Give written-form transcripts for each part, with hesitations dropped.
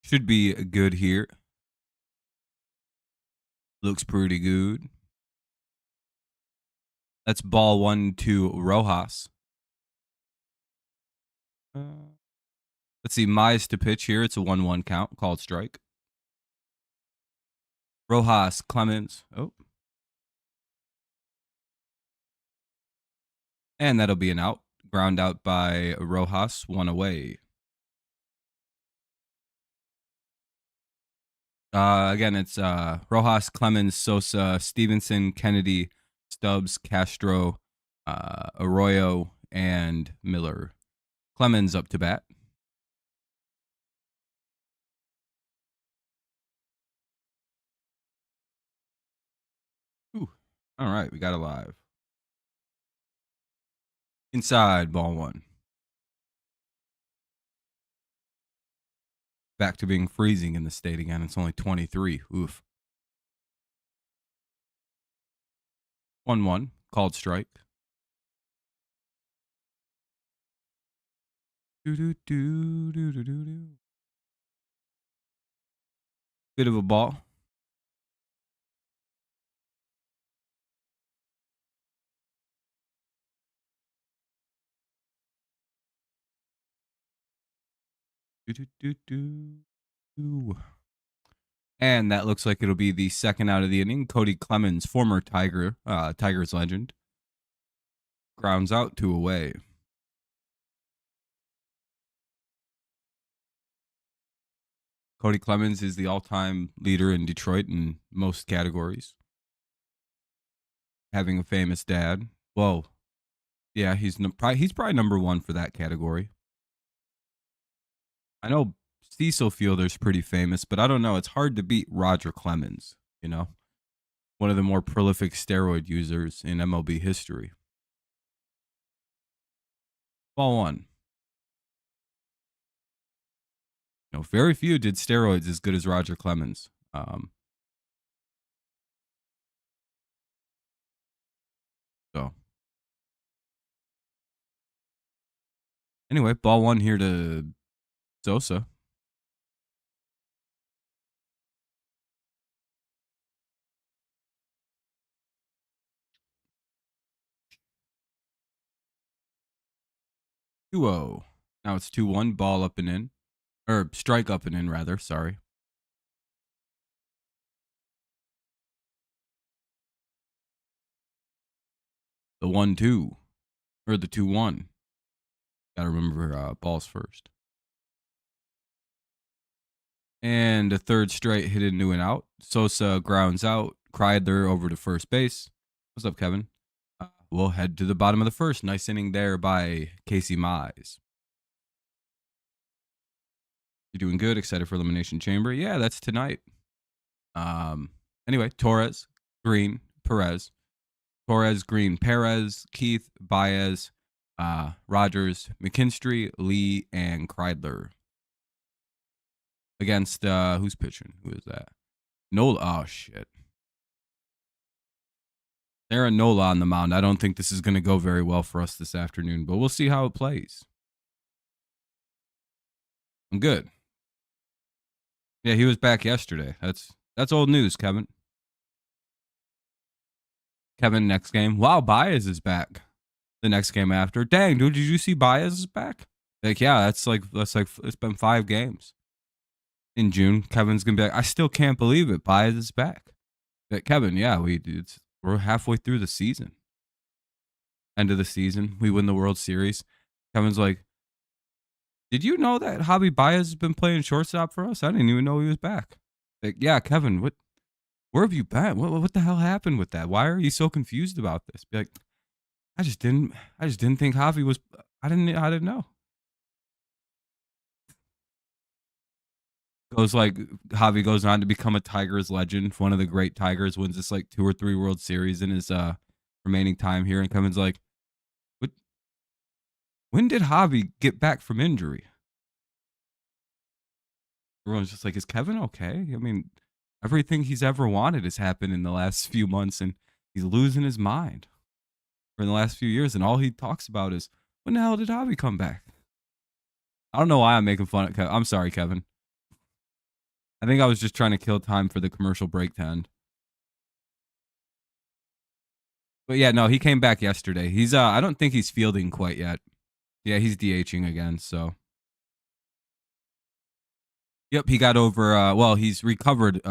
Should be good here. Looks pretty good. That's ball 1 to Rojas. Let's see. Mize to pitch here. It's a 1-1 count. Called strike. Rojas, Clemens. Oh. And that'll be an out. Ground out by Rojas. One away. Again, it's Rojas, Clemens, Sosa, Stevenson, Kennedy, Stubbs, Castro, Arroyo, and Miller. Clemens up to bat. Ooh. All right, we got it live. Inside, ball 1. Back to being freezing in the state again. It's only 23. Oof. 1-1. Called strike. Do-do-do-do-do-do-do. Bit of a ball. Do-do-do-do. And that looks like it'll be the second out of the inning. Cody Clemens, former Tigers legend, grounds out 2 away. Cody Clemens is the all-time leader in Detroit in most categories. Having a famous dad. Whoa. Yeah, he's probably number 1 for that category. I know Cecil Fielder's pretty famous, but I don't know. It's hard to beat Roger Clemens, one of the more prolific steroid users in MLB history. Ball 1. Very few did steroids as good as Roger Clemens. Anyway, ball 1 here to Sosa. Two-0. Now it's 2-1. Ball up and in. Or strike up and in, rather. Sorry. The 1-2. Or the 2-1. Gotta remember balls first. And a third straight hit into an out. Sosa grounds out. Kreidler over to first base. What's up, Kevin? We'll head to the bottom of the first. Nice inning there by Casey Mize. You're doing good. Excited for Elimination Chamber. Yeah, that's tonight. Anyway, Torres, Green, Perez. Torres, Green, Perez, Keith, Baez, Rogers, McKinstry, Lee, and Kreidler. Against, who's pitching? Who is that? Nola. Oh, shit. Aaron Nola on the mound. I don't think this is going to go very well for us this afternoon, but we'll see how it plays. I'm good. Yeah, he was back yesterday. That's old news, Kevin. Kevin, next game. Wow, Baez is back. The next game after. Dang, dude, did you see Baez is back? Like, yeah, that's like it's been 5 games. In June, Kevin's gonna be like, I still can't believe it. Baez is back. Like, Kevin, yeah, we're halfway through the season. End of the season, we win the World Series. Kevin's like, did you know that Javy Baez has been playing shortstop for us? I didn't even know he was back. Like, yeah, Kevin, where have you been? What the hell happened with that? Why are you so confused about this? Be like, I just didn't think Javy was. I didn't know. Javy goes on to become a Tigers legend. One of the great Tigers, wins this like 2 or 3 World Series in his remaining time here, and Kevin's like, when did Javy get back from injury? Everyone's just like, is Kevin okay? I mean, everything he's ever wanted has happened in the last few months, and he's losing his mind for the last few years, and all he talks about is, when the hell did Javy come back? I don't know why I'm making fun of Kevin. I'm sorry, Kevin. I think I was just trying to kill time for the commercial break to end. But yeah, no, he came back yesterday. He's I don't think he's fielding quite yet. Yeah, he's DHing again, so. Yep, he got over well, he's recovered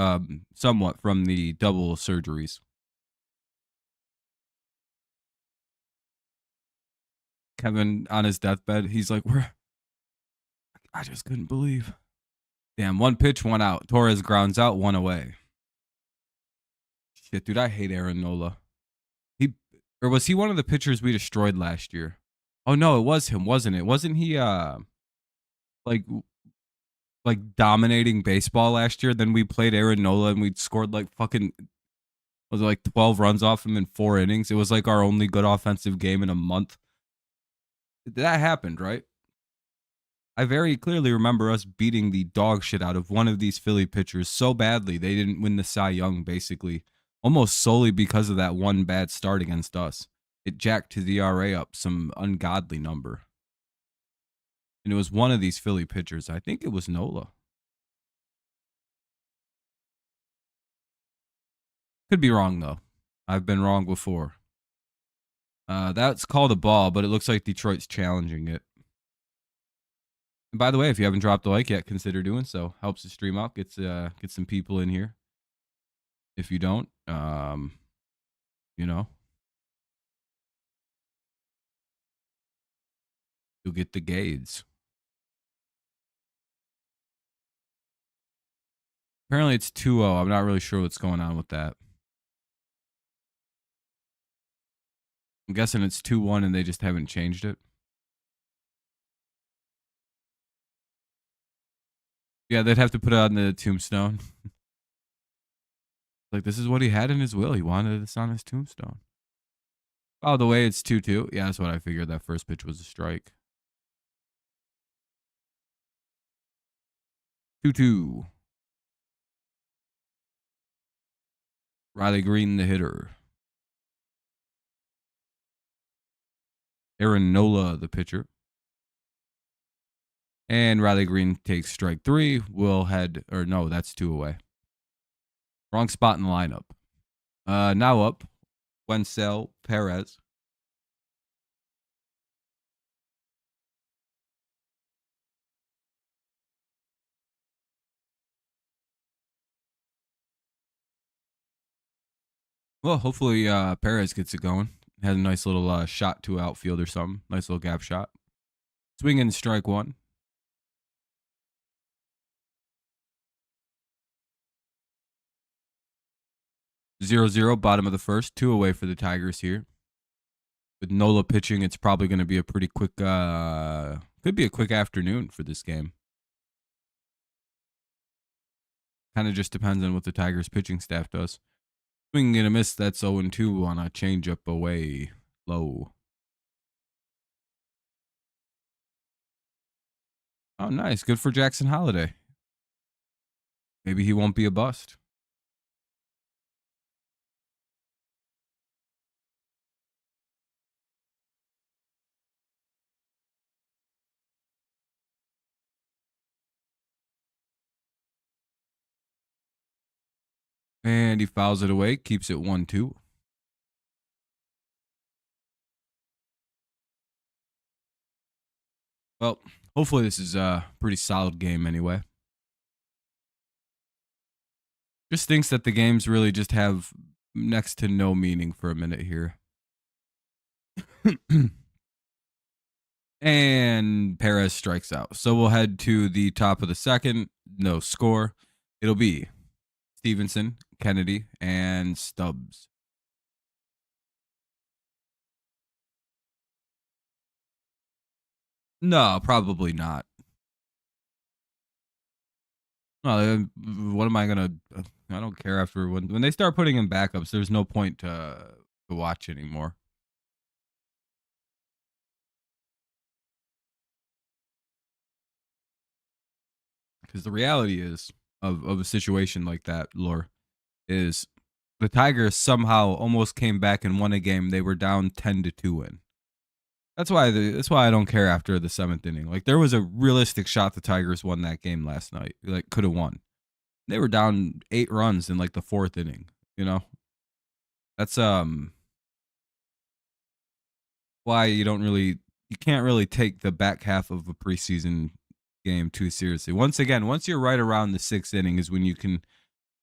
somewhat from the double surgeries. Kevin on his deathbed, he's like, I just couldn't believe. Damn, one pitch, one out. Torres grounds out, one away. Shit, dude, I hate Aaron Nola. Or was he one of the pitchers we destroyed last year? Oh no, it was him, wasn't it? Wasn't he like like dominating baseball last year? Then we played Aaron Nola and we scored like fucking was it like 12 runs off him in 4 innings? It was like our only good offensive game in a month. That happened, right? I very clearly remember us beating the dog shit out of one of these Philly pitchers so badly they didn't win the Cy Young, basically, almost solely because of that one bad start against us. It jacked his ERA up some ungodly number. And it was one of these Philly pitchers. I think it was Nola. Could be wrong, though. I've been wrong before. That's called a ball, but it looks like Detroit's challenging it. And by the way, if you haven't dropped a like yet, consider doing so. Helps the stream out, gets some people in here. If you don't, you know, you'll get the gades. Apparently it's 2-0. I'm not really sure what's going on with that. I'm guessing it's 2-1 and they just haven't changed it. Yeah, they'd have to put it on the tombstone. Like, this is what he had in his will. He wanted this on his tombstone. Oh, the way it's 2-2. Yeah, that's what I figured. That first pitch was a strike. 2-2. Riley Green, the hitter. Aaron Nola, the pitcher. And Riley Green takes strike 3. We'll head, or no, that's 2 away. Wrong spot in the lineup. Now up, Wencel Perez. Well, hopefully Perez gets it going. Had a nice little shot to outfield or something. Nice little gap shot. Swing and strike 1. 0-0, bottom of the first. 2 away for the Tigers here. With Nola pitching, it's probably going to be a pretty quick, could be a quick afternoon for this game. Kind of just depends on what the Tigers pitching staff does. Swing and a miss. That's 0-2 on a changeup away. Low. Oh, nice. Good for Jackson Holiday. Maybe he won't be a bust. And he fouls it away. Keeps it 1-2. Well, hopefully this is a pretty solid game anyway. Just thinks that the games really just have next to no meaning for a minute here. And Perez strikes out. So we'll head to the top of the second. No score. It'll be Stevenson, Kennedy, and Stubbs. No, probably not. Well, what am I gonna? I don't care after when they start putting in backups. There's no point to watch anymore. Because the reality is of a situation like that, Lore, is the Tigers somehow almost came back and won a game they were down 10-2 in. That's why I don't care after the 7th inning. Like, there was a realistic shot the Tigers won that game last night. Like, could have won. They were down 8 runs in like the 4th inning, you know? That's why you can't really take the back half of a preseason game too seriously. Once again, once you're right around the 6th inning is when you can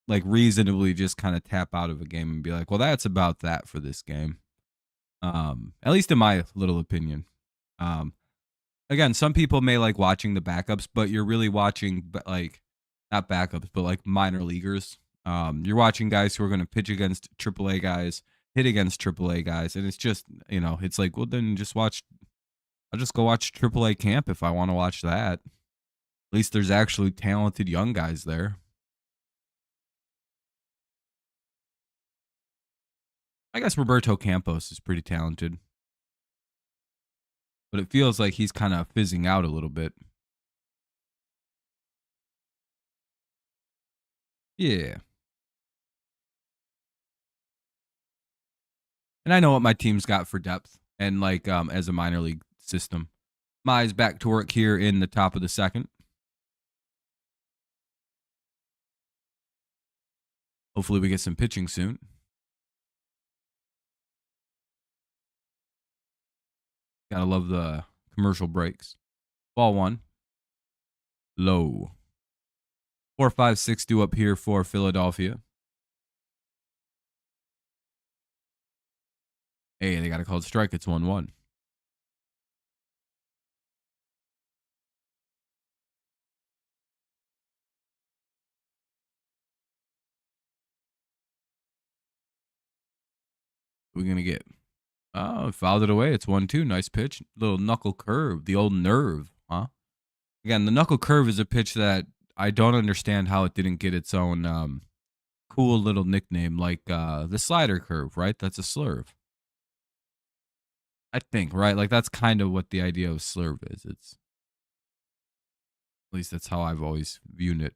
like reasonably just kind of tap out of a game and be like, well, that's about that for this game. At least in my little opinion. Um, Again, some people may like watching the backups, but you're really watching like not backups, but like minor leaguers. You're watching guys who are going to pitch against AAA guys, hit against AAA guys, and it's just it's like, well, then just watch. I'll just go watch AAA camp if I want to watch that. At least there's actually talented young guys there. I guess Roberto Campos is pretty talented, but it feels like he's kind of fizzing out a little bit. Yeah. And I know what my team's got for depth and like as a minor league system. Mize back to work here in the top of the 2nd. Hopefully we get some pitching soon. Gotta love the commercial breaks. Ball 1. Low. 4-5-6 due up here for Philadelphia. Hey, they got a called strike. It's 1-1. What are we going to get? Oh, fouled it away. It's 1-2. Nice pitch. Little knuckle curve. The old nerve, huh? Again, the knuckle curve is a pitch that I don't understand how it didn't get its own cool little nickname like the slider curve, right? That's a slurve. I think, right? Like that's kind of what the idea of slurve is. It's at least that's how I've always viewed it.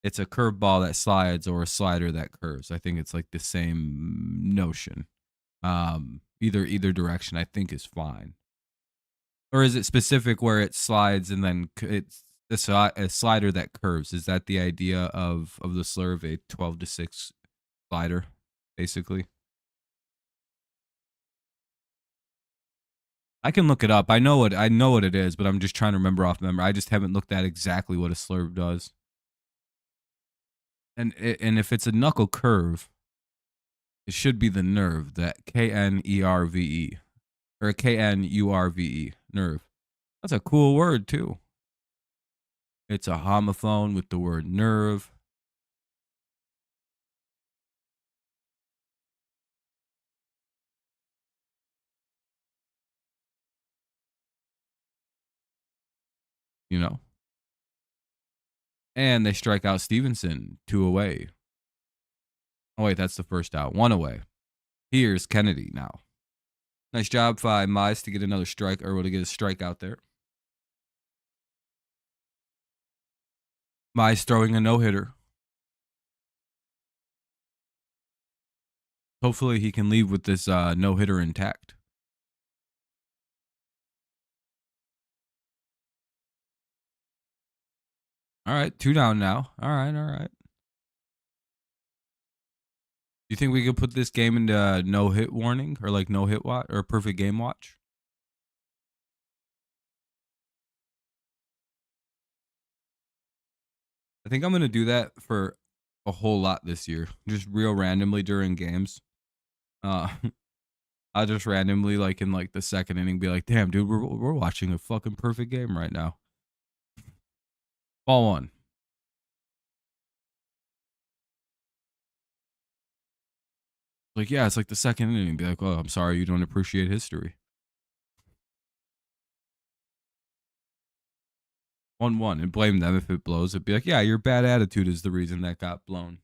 It's a curveball that slides or a slider that curves. I think it's like the same notion. Either direction I think is fine. Or is it specific where it slides and then it's a slider that curves? Is that the idea of the slurve, a 12-6 slider, basically? I can look it up. I know what it is, but I'm just trying to remember off memory. I just haven't looked at exactly what a slurve does. And if it's a knuckle curve, it should be the nerve, that KNERVE or KNURVE, nerve. That's a cool word too. It's a homophone with the word nerve. You know. And they strike out Stevenson, 2 away. Oh wait, that's the first out. 1 away. Here's Kennedy now. Nice job by Mize to get another strike or to get a strikeout there. Mize throwing a no-hitter. Hopefully he can leave with this no-hitter intact. All right, 2 down now. All right. You think we could put this game into no-hit warning or like no-hit watch or perfect game watch? I think I'm going to do that for a whole lot this year, just real randomly during games. I'll just randomly, like in like the 2nd inning, be like, "Damn, dude, we're watching a fucking perfect game right now." Ball 1. Like, yeah, it's like the 2nd inning. Be like, "Oh, I'm sorry, you don't appreciate history." 1-1, and blame them if it blows. It'd be like, "Yeah, your bad attitude is the reason that got blown."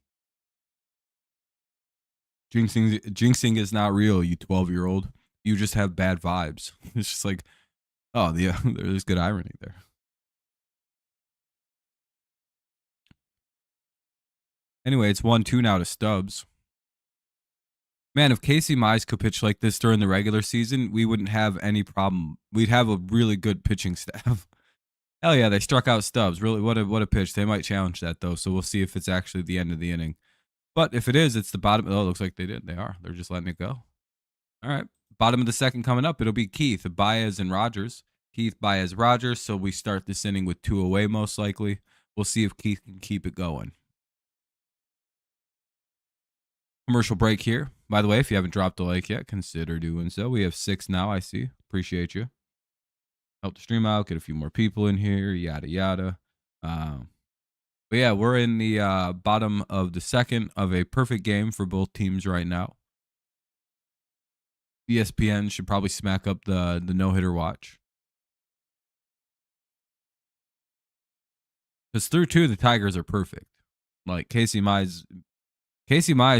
Jinxing is not real, you 12-year-old. You just have bad vibes. It's just like, oh, yeah, there's good irony there. Anyway, it's 1-2 now to Stubbs. Man, if Casey Mize could pitch like this during the regular season, we wouldn't have any problem. We'd have a really good pitching staff. Hell yeah, they struck out Stubbs. Really, what a pitch. They might challenge that though, so we'll see if it's actually the end of the inning. But if it is, it's the bottom. Oh, it looks like they did. They are. They're just letting it go. All right. Bottom of the second coming up. It'll be Keith, Baez, and Rogers. Keith, Baez, Rogers. So we start this inning with 2 away, most likely. We'll see if Keith can keep it going. Commercial break here. By the way, if you haven't dropped a like yet, consider doing so. We have 6 now, I see. Appreciate you. Help the stream out, get a few more people in here, yada, yada. But yeah, we're in the bottom of the second of a perfect game for both teams right now. ESPN should probably smack up the no-hitter watch. Because through 2, the Tigers are perfect. Like Casey Mize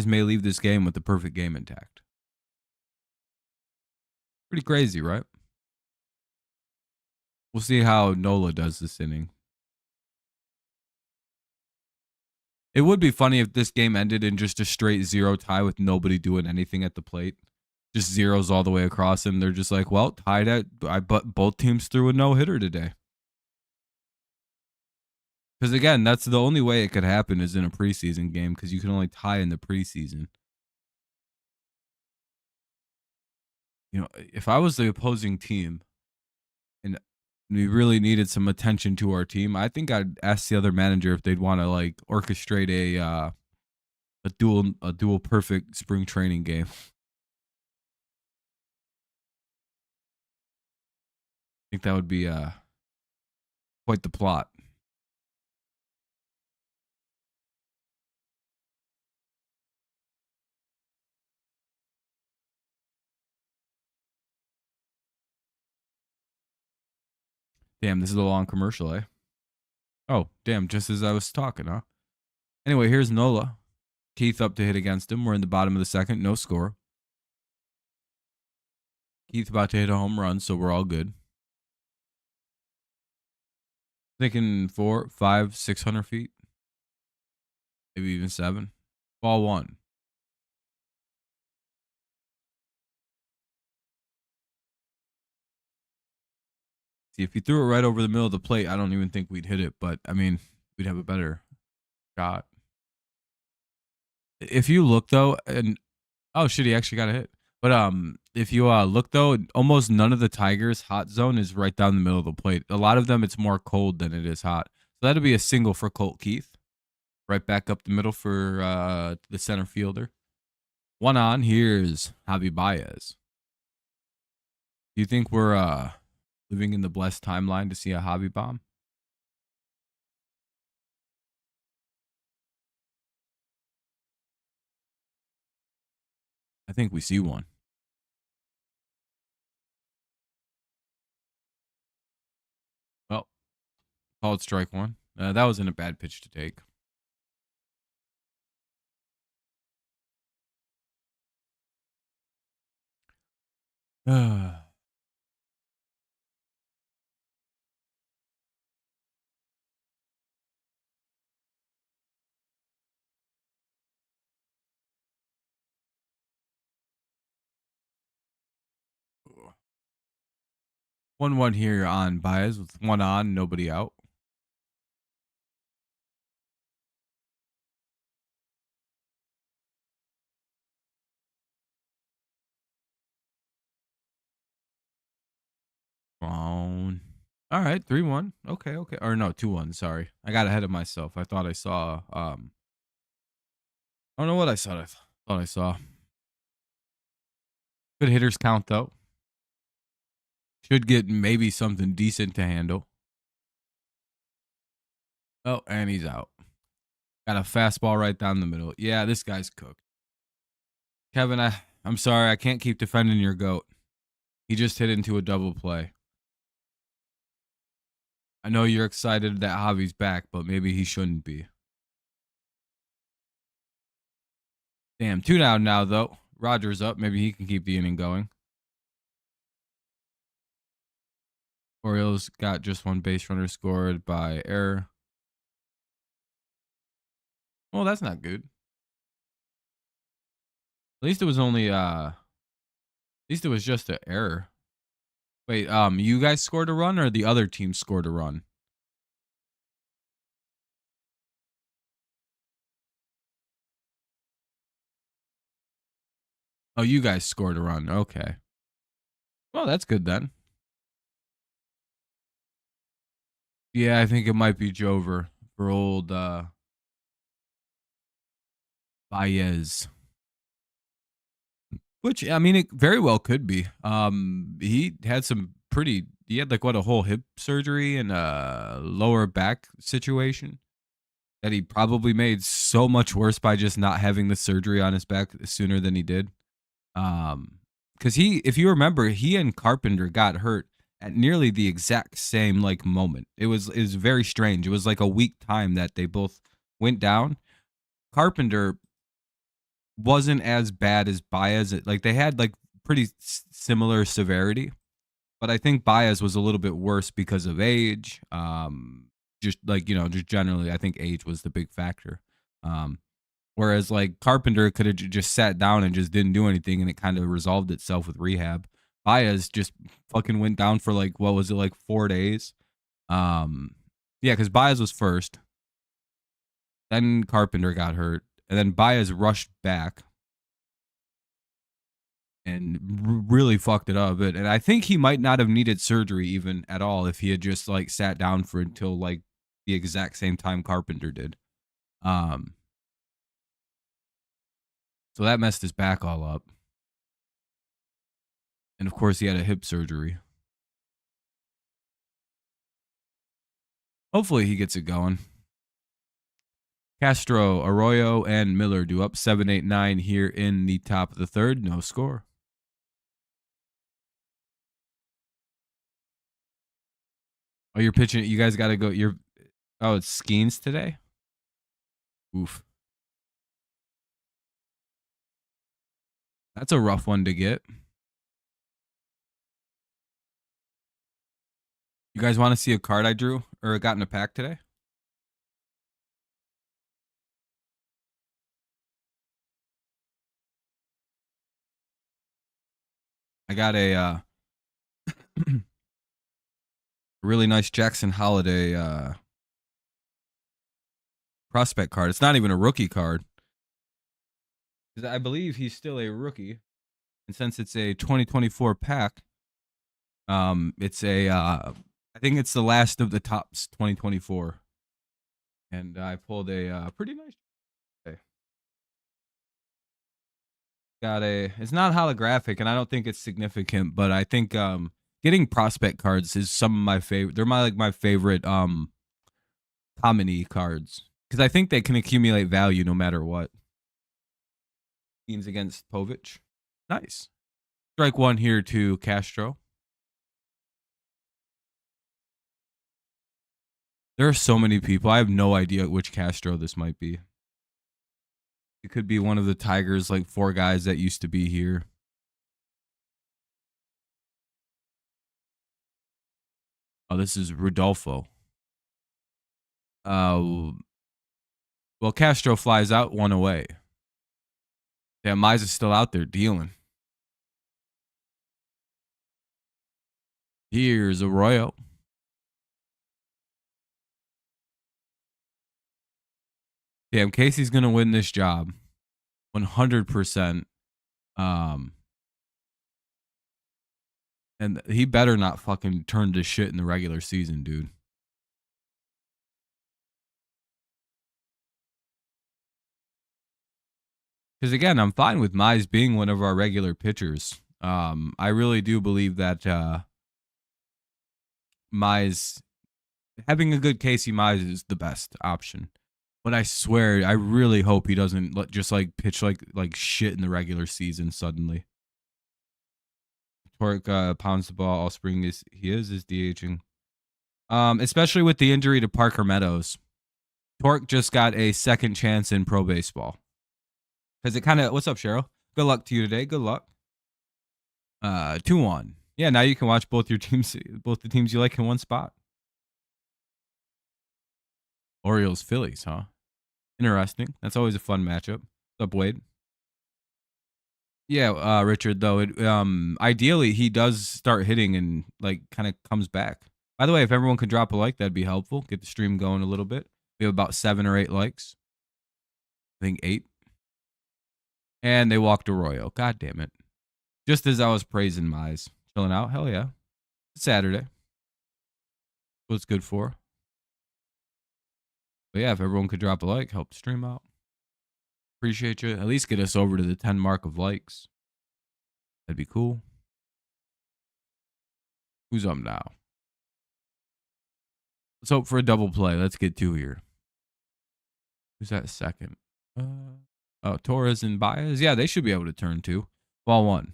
may leave this game with the perfect game intact. Pretty crazy, right? We'll see how Nola does this inning. It would be funny if this game ended in just a straight 0 tie with nobody doing anything at the plate. Just zeros all the way across, and they're just like, well, tied but both teams threw a no-hitter today. Because again, that's the only way it could happen is in a preseason game, because you can only tie in the preseason. You know, if I was the opposing team and we really needed some attention to our team, I think I'd ask the other manager if they'd want to like orchestrate a dual perfect spring training game. I think that would be quite the plot. Damn, this is a long commercial, eh? Oh, damn, just as I was talking, huh? Anyway, here's Nola. Keith up to hit against him. We're in the bottom of the second, no score. Keith about to hit a home run, so we're all good. Thinking 4, 5, 600 feet. Maybe even 7. Ball 1. See, if he threw it right over the middle of the plate, I don't even think we'd hit it. But, I mean, we'd have a better shot. If you look, though, and... Oh, shit, he actually got a hit. But if you look, though, almost none of the Tigers' hot zone is right down the middle of the plate. A lot of them, it's more cold than it is hot. So that'll be a single for Colt Keith. Right back up the middle for the center fielder. 1 on. Here's Javy Baez. Do you think we're living in the blessed timeline to see a Javy bomb? I think we see one. Well, called strike 1. That wasn't a bad pitch to take. One here on Baez with 1 on, nobody out. On. All right, 3-1. Okay. Or no, 2-1. Sorry, I got ahead of myself. I thought I saw. I don't know what I saw. I thought I saw. Good hitters count though. Should get maybe something decent to handle. Oh, and he's out. Got a fastball right down the middle. Yeah, this guy's cooked. Kevin, I'm sorry. I can't keep defending your GOAT. He just hit into a double play. I know you're excited that Javi's back, but maybe he shouldn't be. Damn, 2 down now, though. Rogers up. Maybe he can keep the inning going. Orioles got just 1 base runner scored by error. Well, that's not good. At least it was only at least it was just an error. Wait, you guys scored a run or the other team scored a run? Oh, you guys scored a run. Okay. Well, that's good then. Yeah, I think it might be Jover for old Baez. Which I mean, it very well could be. He had some pretty. He had like what a whole hip surgery and a lower back situation that he probably made so much worse by just not having the surgery on his back sooner than he did. Because if you remember, he and Carpenter got hurt at nearly the exact same like moment. It was very strange. It was like a week time that they both went down. Carpenter wasn't as bad as Baez. Like they had like pretty similar severity, but I think Baez was a little bit worse because of age. Just like just generally, I think age was the big factor. Um, Whereas like Carpenter could have just sat down and just didn't do anything, and it kind of resolved itself with rehab. Baez just fucking went down for like what was it, like 4 days? Yeah, because Baez was first, then Carpenter got hurt, and then Baez rushed back and really fucked it up. And I think he might not have needed surgery even at all if he had just like sat down for until like the exact same time Carpenter did. Um, so that messed his back all up. And of course, he had a hip surgery. Hopefully, he gets it going. Castro, Arroyo, and Miller do up 7-8-9 here in the top of the third. No score. Oh, you're pitching. You guys got to go. It's Skeens today? Oof. That's a rough one to get. You guys want to see a card I drew or got in a pack today? I got a really nice Jackson Holiday prospect card. It's not even a rookie card. I believe he's still a rookie. And since it's a 2024 pack, it's I think it's the last of the Topps 2024. And I pulled a pretty nice. It's not holographic, and I don't think it's significant, but I think getting prospect cards is some of my favorite. They're my favorite comedy cards because I think they can accumulate value no matter what. Teams against Povich. Nice. Strike one here to Castro. There are so many people. I have no idea which Castro this might be. It could be one of the Tigers, like 4 guys that used to be here. Oh, this is Rodolfo. Well, Castro flies out, 1 away. Yeah, Mize is still out there dealing. Here's Arroyo. Damn, Casey's gonna win this job, 100%. And he better not fucking turn to shit in the regular season, dude. Because again, I'm fine with Mize being one of our regular pitchers. I really do believe that Mize having a good Casey Mize is the best option. But I swear, I really hope he doesn't just like pitch like shit in the regular season suddenly. Torque pounds the ball all spring. Is DHing. Especially with the injury to Parker Meadows. Torque just got a second chance in pro baseball. Because it kind of, what's up, Cheryl? Good luck to you today. Good luck. 2-1. Yeah, now you can watch both your teams, both the teams you like in one spot. Orioles, Phillies, huh? Interesting. That's always a fun matchup. What's up, Wade? Yeah, Richard, though, ideally he does start hitting and like kind of comes back. By the way, if everyone could drop a like, that'd be helpful. Get the stream going a little bit. We have about 7 or 8 likes. I think 8. And they walked Arroyo. God damn it. Just as I was praising Mize. Chilling out. Hell yeah. It's Saturday. What's good for? But yeah, if everyone could drop a like, help the stream out. Appreciate you. At least get us over to the 10 mark of likes. That'd be cool. Who's up now? Let's hope for a double play. Let's get 2 here. Who's that second? Oh, Torres and Baez. Yeah, they should be able to turn 2. Ball 1.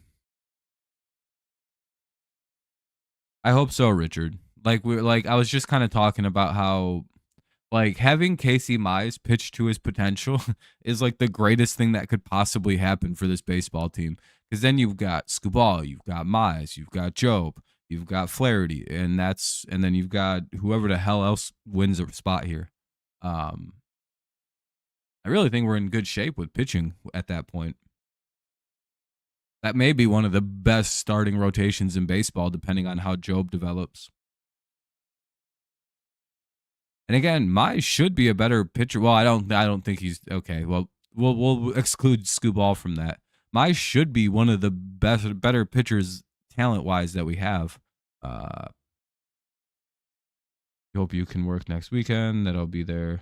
I hope so, Richard. I was just kind of talking about how having Casey Mize pitch to his potential is like the greatest thing that could possibly happen for this baseball team. Because then you've got Scuball, you've got Mize, you've got Job, you've got Flaherty, and then you've got whoever the hell else wins a spot here. I really think we're in good shape with pitching at that point. That may be one of the best starting rotations in baseball, depending on how Job develops. And again, Mize should be a better pitcher. Well, I don't think he's okay. Well, we'll exclude Scuball from that. Mize should be one of the better pitchers talent-wise that we have. Hope you can work next weekend. That'll be there.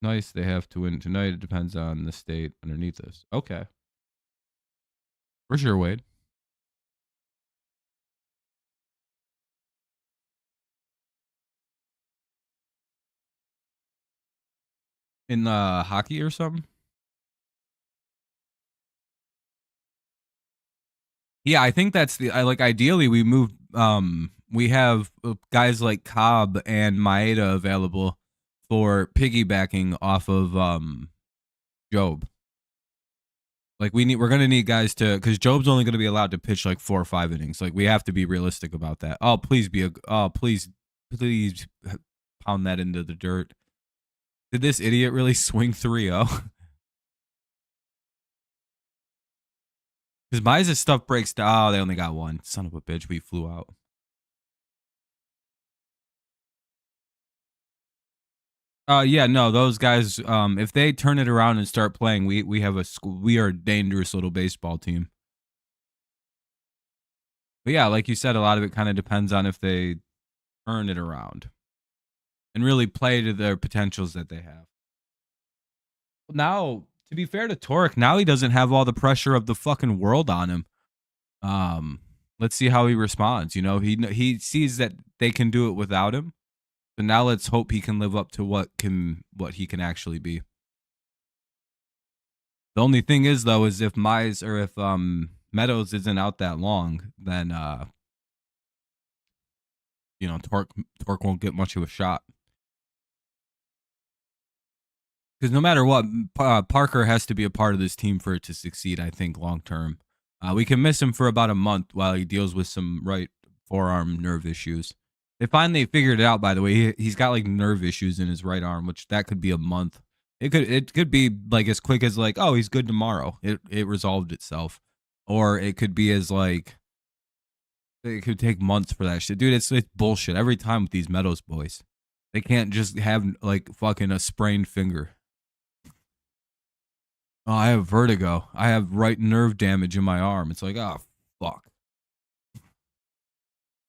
Nice. They have to win tonight. It depends on the state underneath us. Okay. For sure, Wade. In hockey or something? Yeah, I think that's ideally we move we have guys like Cobb and Maeda available for piggybacking off of Job. We're gonna need guys to, because Job's only gonna be allowed to pitch 4 or 5 innings. We have to be realistic about that. Oh, please pound that into the dirt. Did this idiot really swing 3-0? Because Mize's stuff breaks down. Oh, they only got 1. Son of a bitch, we flew out. Yeah, no, those guys. If they turn it around and start playing, we are a dangerous little baseball team. But yeah, like you said, a lot of it kind of depends on if they turn it around and really play to their potentials that they have. Now, to be fair to Torek, now he doesn't have all the pressure of the fucking world on him. Let's see how he responds. He sees that they can do it without him. So now let's hope he can live up to what he can actually be. The only thing is though, is if Mize or if Meadows isn't out that long, then Torek won't get much of a shot. Because no matter what, Parker has to be a part of this team for it to succeed, I think, long term. We can miss him for about a month while he deals with some right forearm nerve issues. They finally figured it out, by the way. He's got nerve issues in his right arm, which that could be a month. It could be as quick as oh, he's good tomorrow. It resolved itself. Or it could be as it could take months for that shit. Dude, it's bullshit every time with these Meadows boys. They can't just have fucking a sprained finger. Oh, I have vertigo. I have right nerve damage in my arm. It's oh, fuck.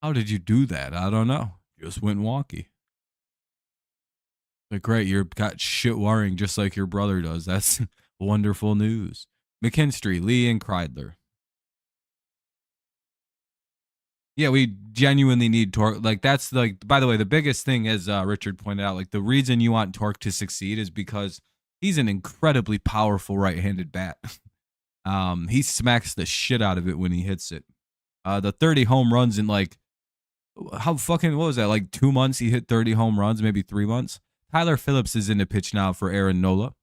How did you do that? I don't know. Just went wonky. Great, you've got shit worrying just like your brother does. That's wonderful news. McKinstry, Lee, and Kreidler. Yeah, we genuinely need Torque. That's by the way, the biggest thing, as Richard pointed out, the reason you want Torque to succeed is because he's an incredibly powerful right-handed bat. He smacks the shit out of it when he hits it. The 30 home runs in how fucking, what was that? 2 months he hit 30 home runs, maybe 3 months. Tyler Phillips is in the pitch now for Aaron Nola.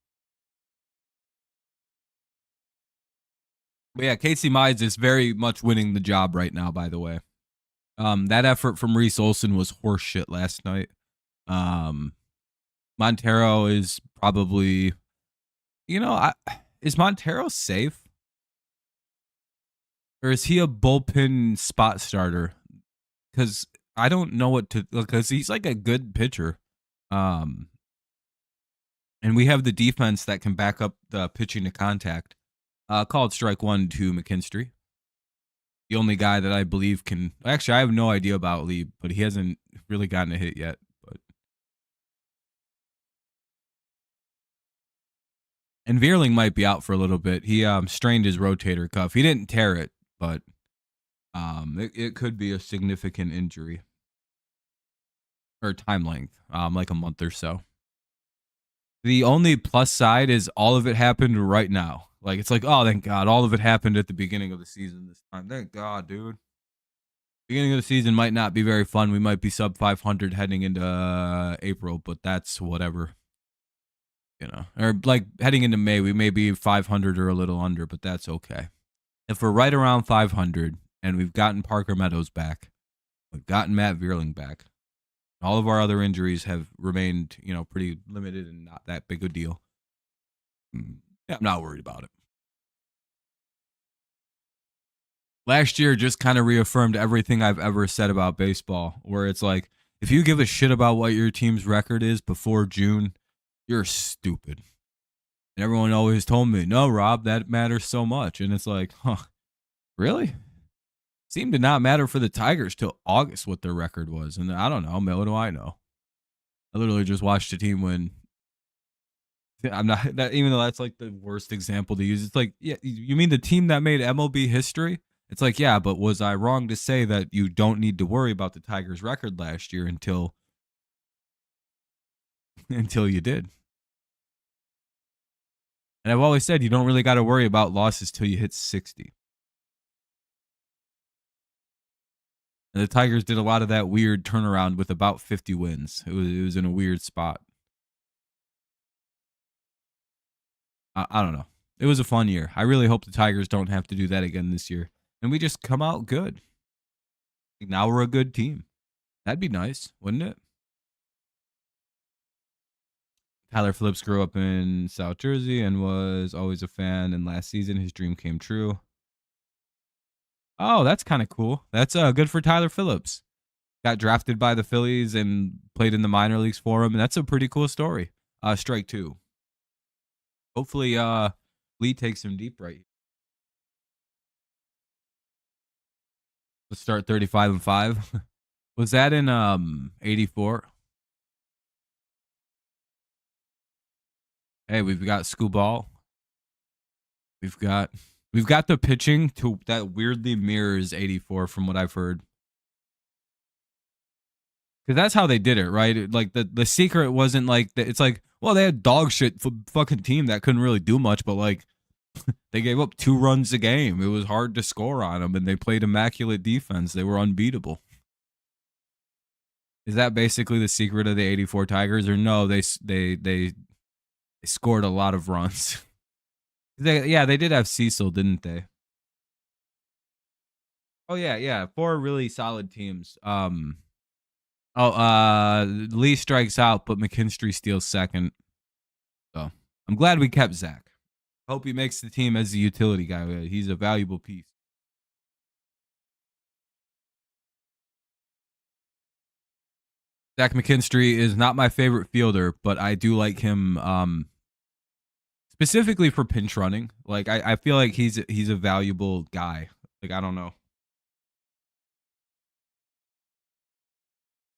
But yeah, Casey Mize is very much winning the job right now, by the way. That effort from Reese Olson was horseshit last night. Montero is probably, is Montero safe? Or is he a bullpen spot starter? Because I don't know what to, because he's a good pitcher. And And we have the defense that can back up the pitching to contact. Called strike 1 to McKinstry. The only guy that I believe can. Actually, I have no idea about Lee, but he hasn't really gotten a hit yet. But and Veerling might be out for a little bit. He strained his rotator cuff. He didn't tear it, but it could be a significant injury or time length, like a month or so. The only plus side is all of it happened right now. Like, it's like, oh, thank God, all of it happened at the beginning of the season this time. Thank God, dude. Beginning of the season might not be very fun. We might be sub 500 heading into April, but that's whatever. You know, or like heading into May, we may be 500 or a little under, but that's okay. If we're right around 500 and we've gotten Parker Meadows back, we've gotten Matt Veerling back, all of our other injuries have remained, pretty limited and not that big a deal. Yeah, I'm not worried about it. Last year just kind of reaffirmed everything I've ever said about baseball, where it's like, if you give a shit about what your team's record is before June, you're stupid. And everyone always told me, no, Rob, that matters so much. And it's like, huh, really? Seemed to not matter for the Tigers till August what their record was. And I don't know, what do I know? I literally just watched a team win. I'm not that, even though that's like the worst example to use. It's like, yeah, you mean the team that made MLB history? It's like, yeah, but was I wrong to say that you don't need to worry about the Tigers' record last year until you did? And I've always said you don't really got to worry about losses till you hit 60. And the Tigers did a lot of that weird turnaround with about 50 wins. It was in a weird spot. I don't know. It was a fun year. I really hope the Tigers don't have to do that again this year. And we just come out good. Now we're a good team. That'd be nice, wouldn't it? Tyler Phillips grew up in South Jersey and was always a fan. And last season, his dream came true. Oh, that's kind of cool. That's good for Tyler Phillips. Got drafted by the Phillies and played in the minor leagues for him. And that's a pretty cool story. Strike 2. Hopefully, Lee takes him deep right here. Let's start 35-5. Was that in 84? Hey, we've got Scooball. We've got the pitching to that weirdly mirrors 84 from what I've heard. Because that's how they did it, right? Like the secret wasn't like it's like, well, they had dog shit fucking team that couldn't really do much, but like they gave up 2 runs a game. It was hard to score on them, and they played immaculate defense. They were unbeatable. Is that basically the secret of the 84 Tigers, or no? They scored a lot of runs. They did have Cecil, didn't they? Oh yeah, 4 really solid teams. Lee strikes out, but McKinstry steals second. So I'm glad we kept Zach. Hope he makes the team as a utility guy. He's a valuable piece. Zach McKinstry is not my favorite fielder, but I do like him specifically for pinch running. Like I feel like he's a valuable guy. Like, I don't know.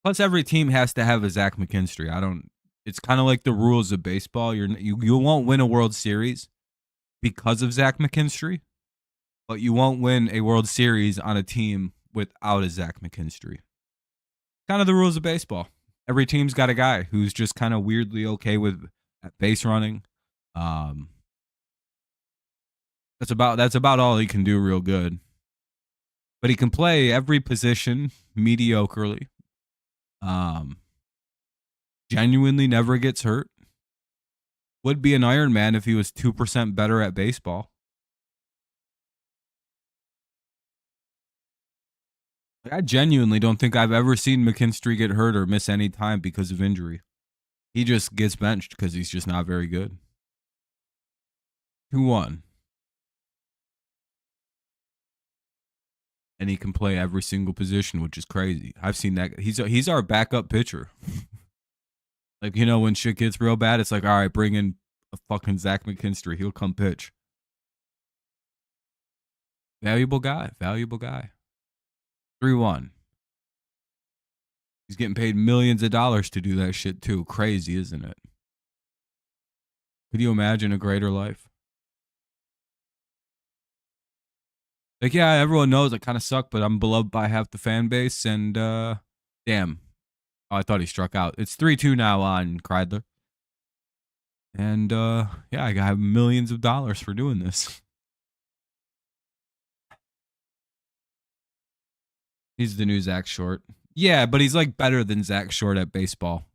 Plus, every team has to have a Zach McKinstry. It's kind of like the rules of baseball. You won't win a World Series because of Zach McKinstry, but you won't win a World Series on a team without a Zach McKinstry. Kind of the rules of baseball. Every team's got a guy who's just kind of weirdly okay with base running. That's about all he can do real good. But he can play every position mediocrely. Genuinely never gets hurt. Would be an Iron Man if he was 2% better at baseball. I genuinely don't think I've ever seen McKinstry get hurt or miss any time because of injury. He just gets benched because he's just not very good. 2-1. And he can play every single position, which is crazy. I've seen that. He's our backup pitcher. Like, you know, when shit gets real bad, it's like, all right, bring in a fucking Zach McKinstry. He'll come pitch. Valuable guy. Valuable guy. 3-1. He's getting paid millions of dollars to do that shit too. Crazy, isn't it? Could you imagine a greater life? Like, yeah, everyone knows I kind of suck, but I'm beloved by half the fan base. And damn. Oh, I thought he struck out. It's 3-2 now on Kreidler. And yeah, I got millions of dollars for doing this. He's the new Zach Short. Yeah, but he's like better than Zach Short at baseball.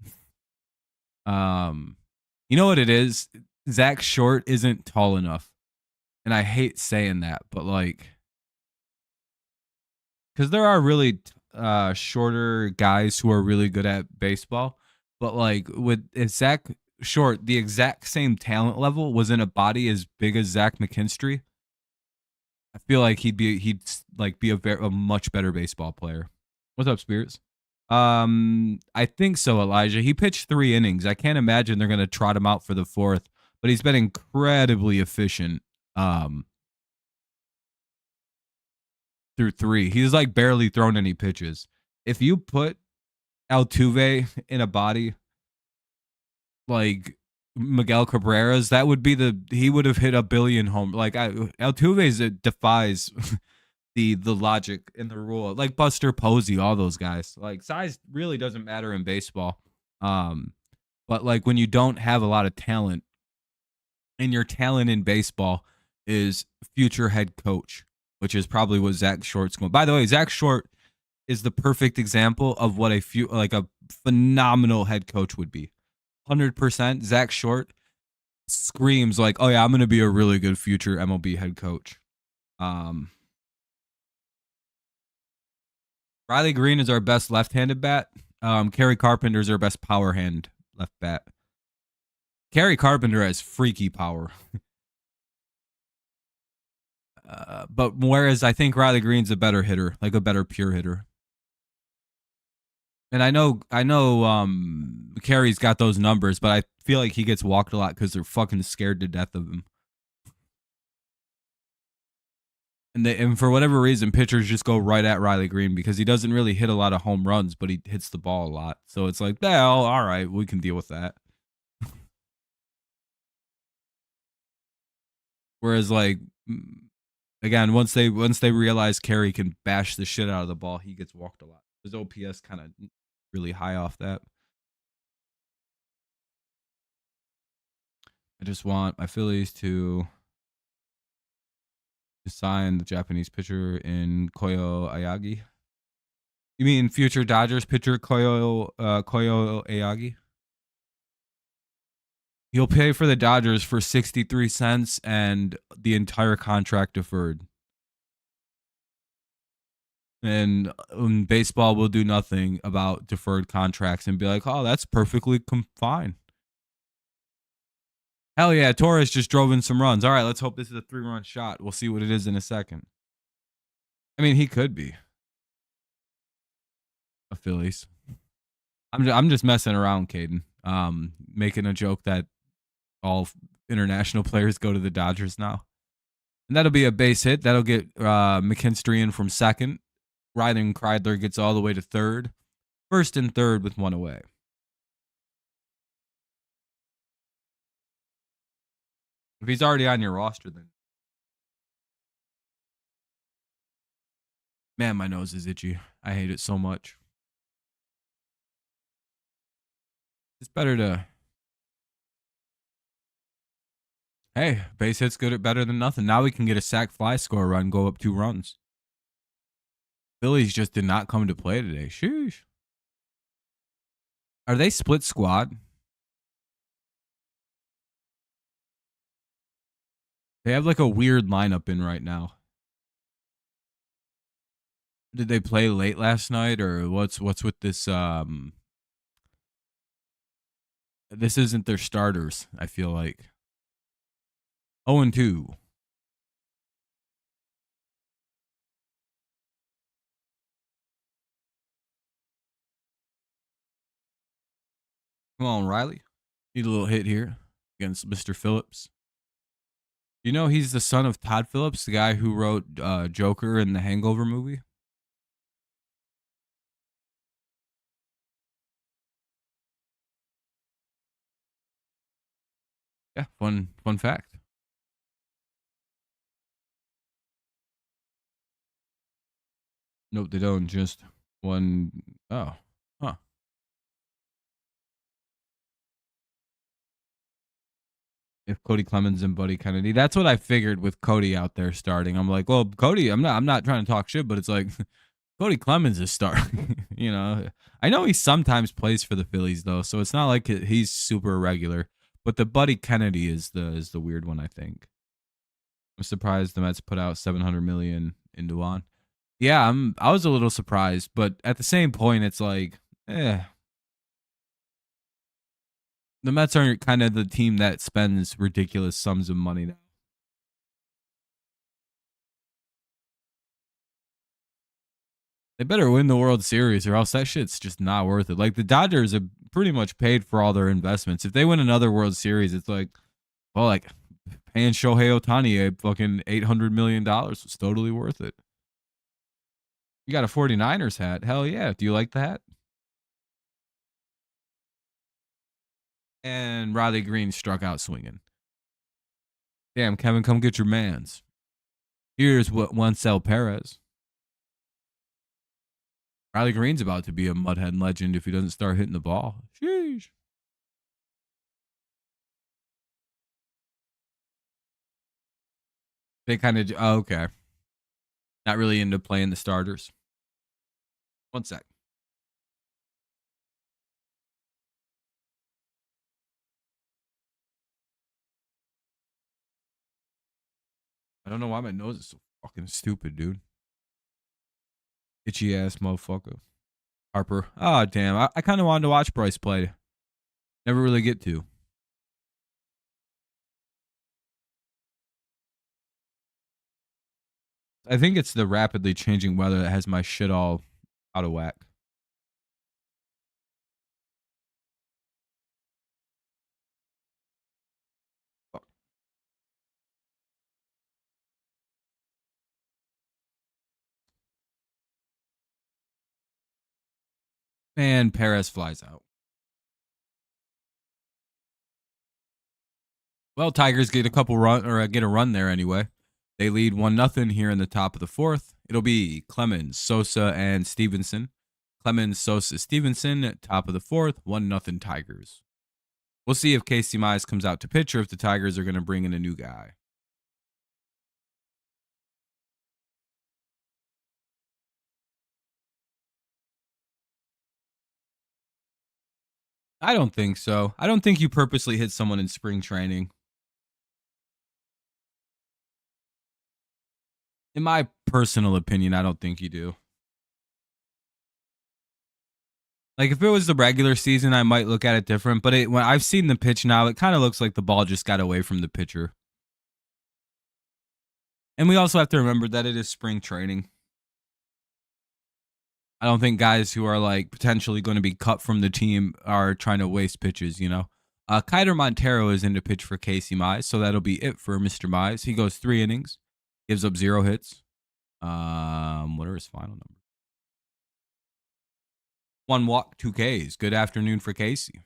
You know what it is? Zach Short isn't tall enough. And I hate saying that, but like, because there are really shorter guys who are really good at baseball, but like with Zach Short, the exact same talent level was in a body as big as Zach McKinstry. I feel like he'd like be a much better baseball player. What's up, Spirits? I think so, Elijah. He pitched 3 innings. I can't imagine they're gonna trot him out for the 4th, but he's been incredibly efficient. Through 3. He's like barely thrown any pitches. If you put Altuve in a body like Miguel Cabrera's, that would be he would have hit a billion home. Like Altuve's, it defies the logic and the rule. Like Buster Posey, all those guys. Like size really doesn't matter in baseball. But like when you don't have a lot of talent, and your talent in baseball is future head coach, which is probably what Zach Short's going. By the way, Zach Short is the perfect example of what a phenomenal head coach would be. 100%. Zach Short screams like, "Oh yeah, I'm going to be a really good future MLB head coach." Riley Green is our best left-handed bat. Kerry Carpenter is our best power hand left bat. Kerry Carpenter has freaky power. But whereas I think Riley Green's a better hitter, like a better pure hitter. And I know Kerry's got those numbers, but I feel like he gets walked a lot because they're fucking scared to death of him. And for whatever reason, pitchers just go right at Riley Green because he doesn't really hit a lot of home runs, but he hits the ball a lot. So it's like, well, all right, we can deal with that. Whereas like again, once they realize Kerry can bash the shit out of the ball, he gets walked a lot. His OPS kind of really high off that. I just want my Phillies to sign the Japanese pitcher in Koyo Ayagi. You mean future Dodgers pitcher Koyo Ayagi? He'll pay for the Dodgers for 63 cents and the entire contract deferred. And baseball will do nothing about deferred contracts and be like, oh, that's perfectly fine. Hell yeah, Torres just drove in some runs. All right, let's hope this is a 3-run shot. We'll see what it is in a second. I mean, he could be a Phillies. I'm just messing around, Caden. Making a joke that all international players go to the Dodgers now. And that'll be a base hit. That'll get McKinstry in from second. Ryden Kreidler gets all the way to third. First and third with 1 away. If he's already on your roster, then. Man, my nose is itchy. I hate it so much. It's better to. Hey, base hit's good at better than nothing. Now we can get a sack fly score run, go up 2 runs. Phillies just did not come to play today. Sheesh. Are they split squad? They have like a weird lineup in right now. Did they play late last night or what's with this this isn't their starters, I feel like. 0-2. Come on, Riley. Need a little hit here against Mr. Phillips. You know he's the son of Todd Phillips, the guy who wrote Joker in the Hangover movie? Yeah, fun fact. Nope, they don't. Just one. Oh, huh. If Cody Clemens and Buddy Kennedy, that's what I figured with Cody out there starting. I'm like, well, Cody, I'm not trying to talk shit, but it's like Cody Clemens is starting. You know, I know he sometimes plays for the Phillies though, so it's not like he's super irregular. But the Buddy Kennedy is the weird one. I think. I'm surprised the Mets put out 700 million into on. Yeah, I was a little surprised, but at the same point, it's like, the Mets aren't kind of the team that spends ridiculous sums of money now. They better win the World Series or else that shit's just not worth it. Like the Dodgers have pretty much paid for all their investments. If they win another World Series, it's like, well, like paying Shohei Ohtani a fucking $800 million was totally worth it. You got a 49ers hat. Hell yeah. Do you like the hat? And Riley Green struck out swinging. Damn, Kevin, come get your mans. Here's what Juancel Perez. Riley Green's about to be a Mudhead legend if he doesn't start hitting the ball. Sheesh. They kind of, oh, okay. Not really into playing the starters. One sec. I don't know why my nose is so fucking stupid, dude. Itchy ass motherfucker. Harper. Oh, damn. I kind of wanted to watch Bryce play. Never really get to. I think it's the rapidly changing weather that has my shit all out of whack. And Perez flies out. Well, Tigers get a couple run or get a run there anyway. They lead 1-0 here in the top of the fourth. It'll be Clemens, Sosa, and Stevenson. Clemens, Sosa, Stevenson, top of the fourth, 1-0 Tigers. We'll see if Casey Mize comes out to pitch or if the Tigers are going to bring in a new guy. I don't think so. I don't think you purposely hit someone in spring training. In my personal opinion, I don't think you do. Like if it was the regular season, I might look at it different. But when I've seen the pitch now, it kind of looks like the ball just got away from the pitcher. And we also have to remember that it is spring training. I don't think guys who are like potentially going to be cut from the team are trying to waste pitches, you know. Kiter Montero is in to pitch for Casey Mize, so that'll be it for Mr. Mize. He goes 3 innings, gives up 0 hits. What are his final numbers? 1 walk, 2 Ks. Good afternoon for Casey.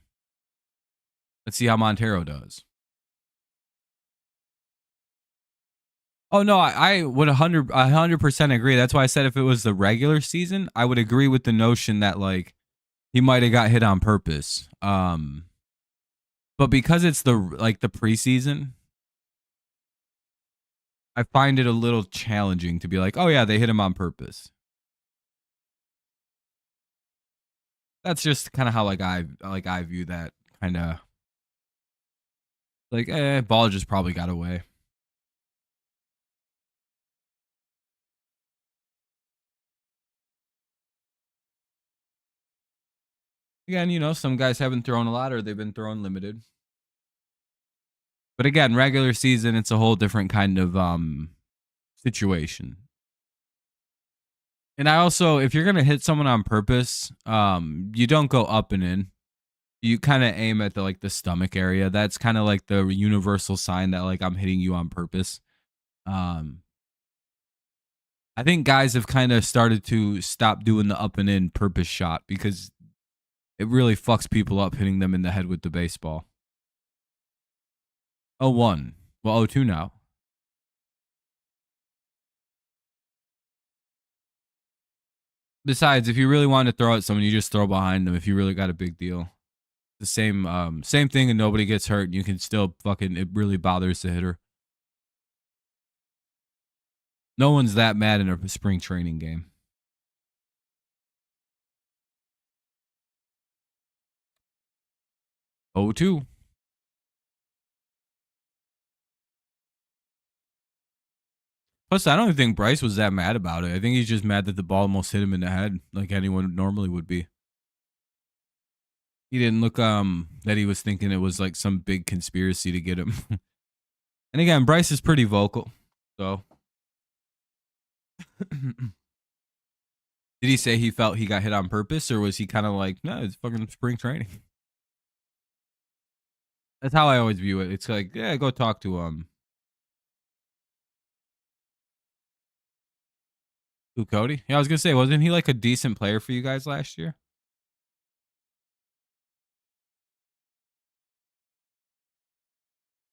Let's see how Montero does. Oh no, I would 100% agree. That's why I said if it was the regular season, I would agree with the notion that like he might have got hit on purpose. But because it's the preseason, I find it a little challenging to be like, oh yeah, they hit him on purpose. That's just kind of how I view that kind of like ball just probably got away. Again, you know, some guys haven't thrown a lot or they've been throwing limited. But again, regular season, it's a whole different kind of situation. And I also, if you're gonna hit someone on purpose, you don't go up and in. You kind of aim at the stomach area. That's kind of like the universal sign that like I'm hitting you on purpose. Um, I think guys have kind of started to stop doing the up and in purpose shot because it really fucks people up hitting them in the head with the baseball. 0-1. Well, 0-2 now. Besides, if you really want to throw at someone, you just throw behind them if you really got a big deal. The same thing and nobody gets hurt and you can still fucking it really bothers the hitter. No one's that mad in a spring training game. 0-2. Plus, I don't even think Bryce was that mad about it. I think he's just mad that the ball almost hit him in the head like anyone normally would be. He didn't look that he was thinking it was like some big conspiracy to get him. And again, Bryce is pretty vocal. So did he say he felt he got hit on purpose, or was he kind of like, no, it's fucking spring training? That's how I always view it. It's like, yeah, go talk to who, Cody? Yeah, I was gonna say, wasn't he like a decent player for you guys last year?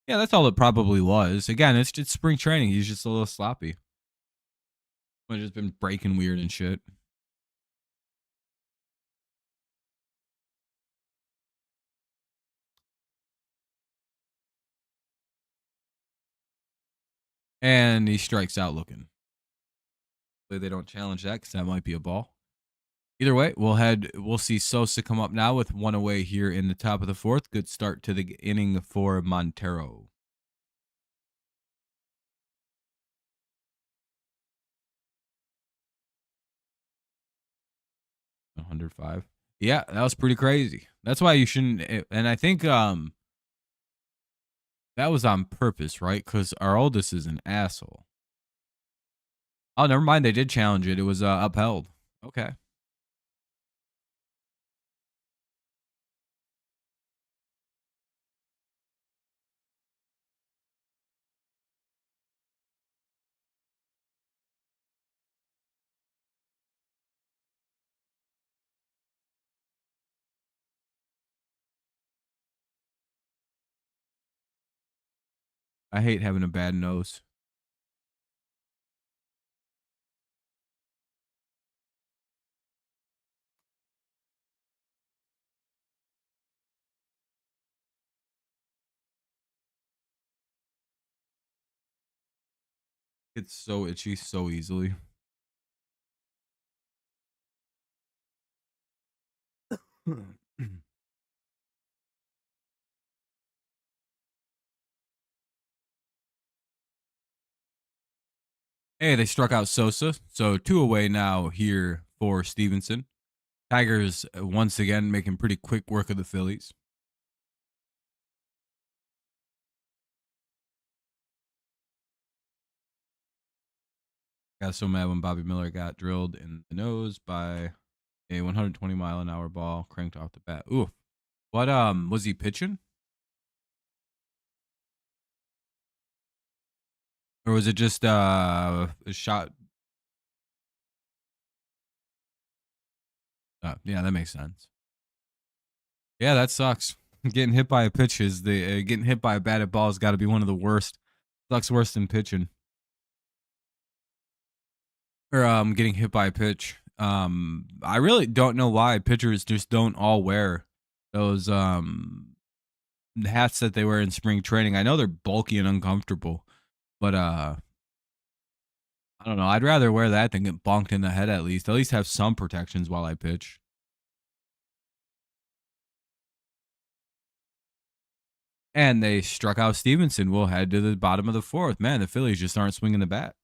Yeah, that's all it probably was. Again, it's just spring training. He's just a little sloppy. I've just been breaking weird and shit. And he strikes out looking. They don't challenge that because that might be a ball. Either way, we'll see Sosa come up now with one away here in the top of the fourth. Good start to the inning for Montero. $105. Yeah, that was pretty crazy. That's why you shouldn't. And I think that was on purpose, right? Because our oldest is an asshole. Oh, never mind. They did challenge it. It was upheld. Okay. I hate having a bad nose. It's so itchy so easily. Hey, they struck out Sosa. So 2 away now here for Stevenson. Tigers once again making pretty quick work of the Phillies. Got so mad when Bobby Miller got drilled in the nose by a 120-mile-an-hour ball cranked off the bat. Ooh. What was he pitching? Or was it just a shot? Yeah, that makes sense. Yeah, that sucks. Getting hit by a pitch is getting hit by a batted ball has got to be one of the worst. Sucks worse than pitching. Or getting hit by a pitch. I really don't know why pitchers just don't all wear those hats that they wear in spring training. I know they're bulky and uncomfortable, but I don't know. I'd rather wear that than get bonked in the head at least. At least have some protections while I pitch. And they struck out Stevenson. We'll head to the bottom of the fourth. Man, the Phillies just aren't swinging the bat.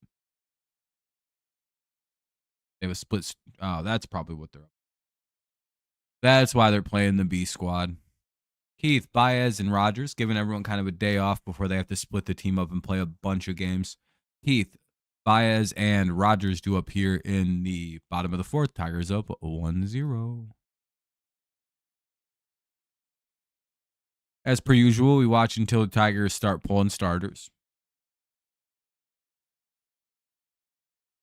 They have a split. Oh, that's probably what they're. That's why they're playing the B squad. Keith, Baez, and Rogers, giving everyone kind of a day off before they have to split the team up and play a bunch of games. Keith, Baez, and Rogers do up here in the bottom of the fourth. Tigers up 1-0. As per usual, we watch until the Tigers start pulling starters.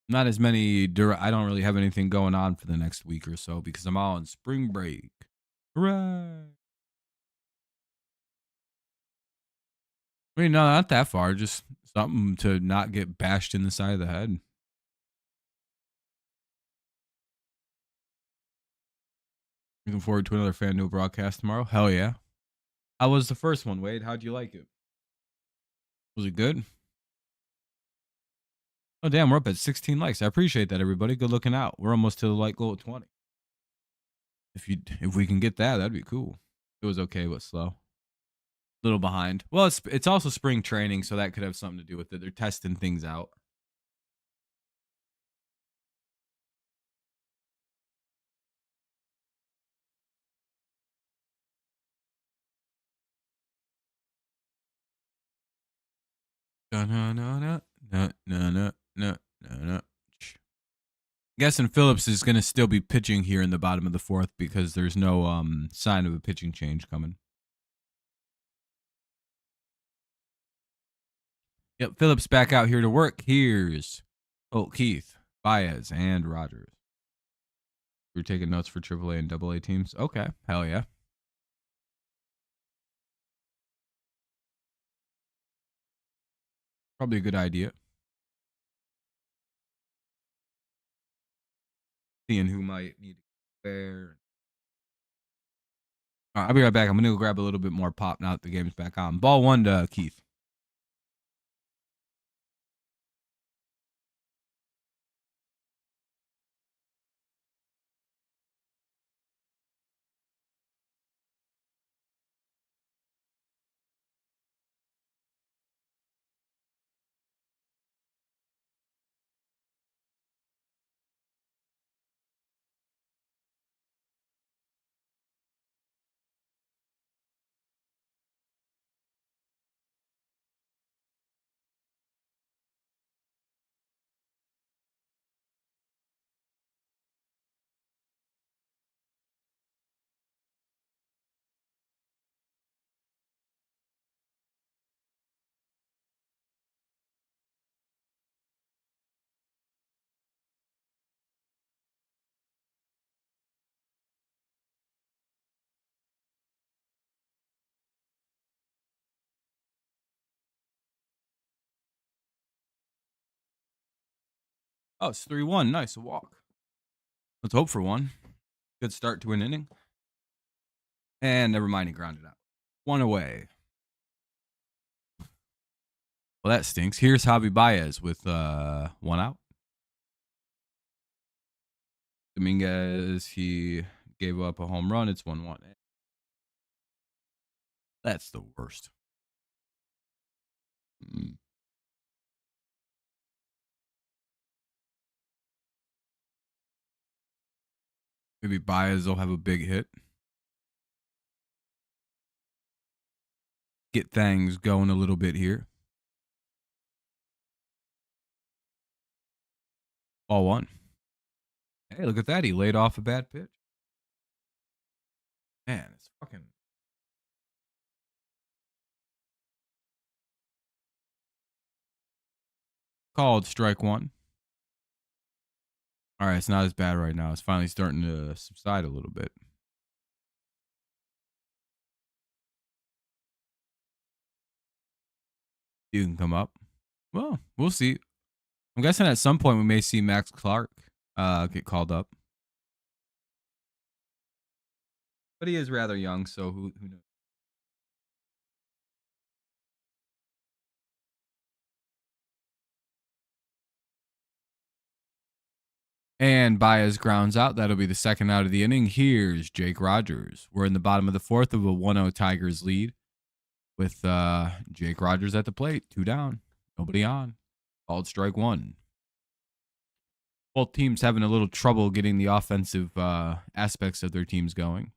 Not as many. I don't really have anything going on for the next week or so because I'm all on spring break. Hooray! I mean, no, not that far. Just something to not get bashed in the side of the head. Looking forward to another FanDuel broadcast tomorrow. Hell yeah. How was the first one, Wade? How'd you like it? Was it good? Oh, damn. We're up at 16 likes. I appreciate that, everybody. Good looking out. We're almost to the like goal of 20. If we can get that, that'd be cool. It was okay, but slow. Little behind. Well, it's also spring training, so that could have something to do with it. They're testing things out. Guessing Phillips is going to still be pitching here in the bottom of the fourth because there's no sign of a pitching change coming. Yep, Phillips back out here to work. Here's Keith, Baez, and Rogers. We're taking notes for AAA and AA teams. Okay, hell yeah. Probably a good idea. Seeing who might need to there. All right, I'll be right back. I'm going to go grab a little bit more pop now that the game's back on. Ball one to Keith. Oh, it's 3-1. Nice. A walk. Let's hope for one. Good start to an inning. And never mind, he grounded out. One away. Well, that stinks. Here's Javy Baez with one out. Dominguez, he gave up a home run. It's 1-1. That's the worst. Maybe Baez will have a big hit. Get things going a little bit here. Ball one. Hey, look at that. He laid off a bad pitch. Man, it's fucking. Called strike one. All right, it's not as bad right now. It's finally starting to subside a little bit. You can come up. Well, we'll see. I'm guessing at some point we may see Max Clark get called up. But he is rather young, so who knows? And Baez grounds out. That'll be the second out of the inning. Here's Jake Rogers. We're in the bottom of the fourth of a 1-0 Tigers lead with Jake Rogers at the plate. 2 down. Nobody on. Called strike one. Both teams having a little trouble getting the offensive aspects of their teams going.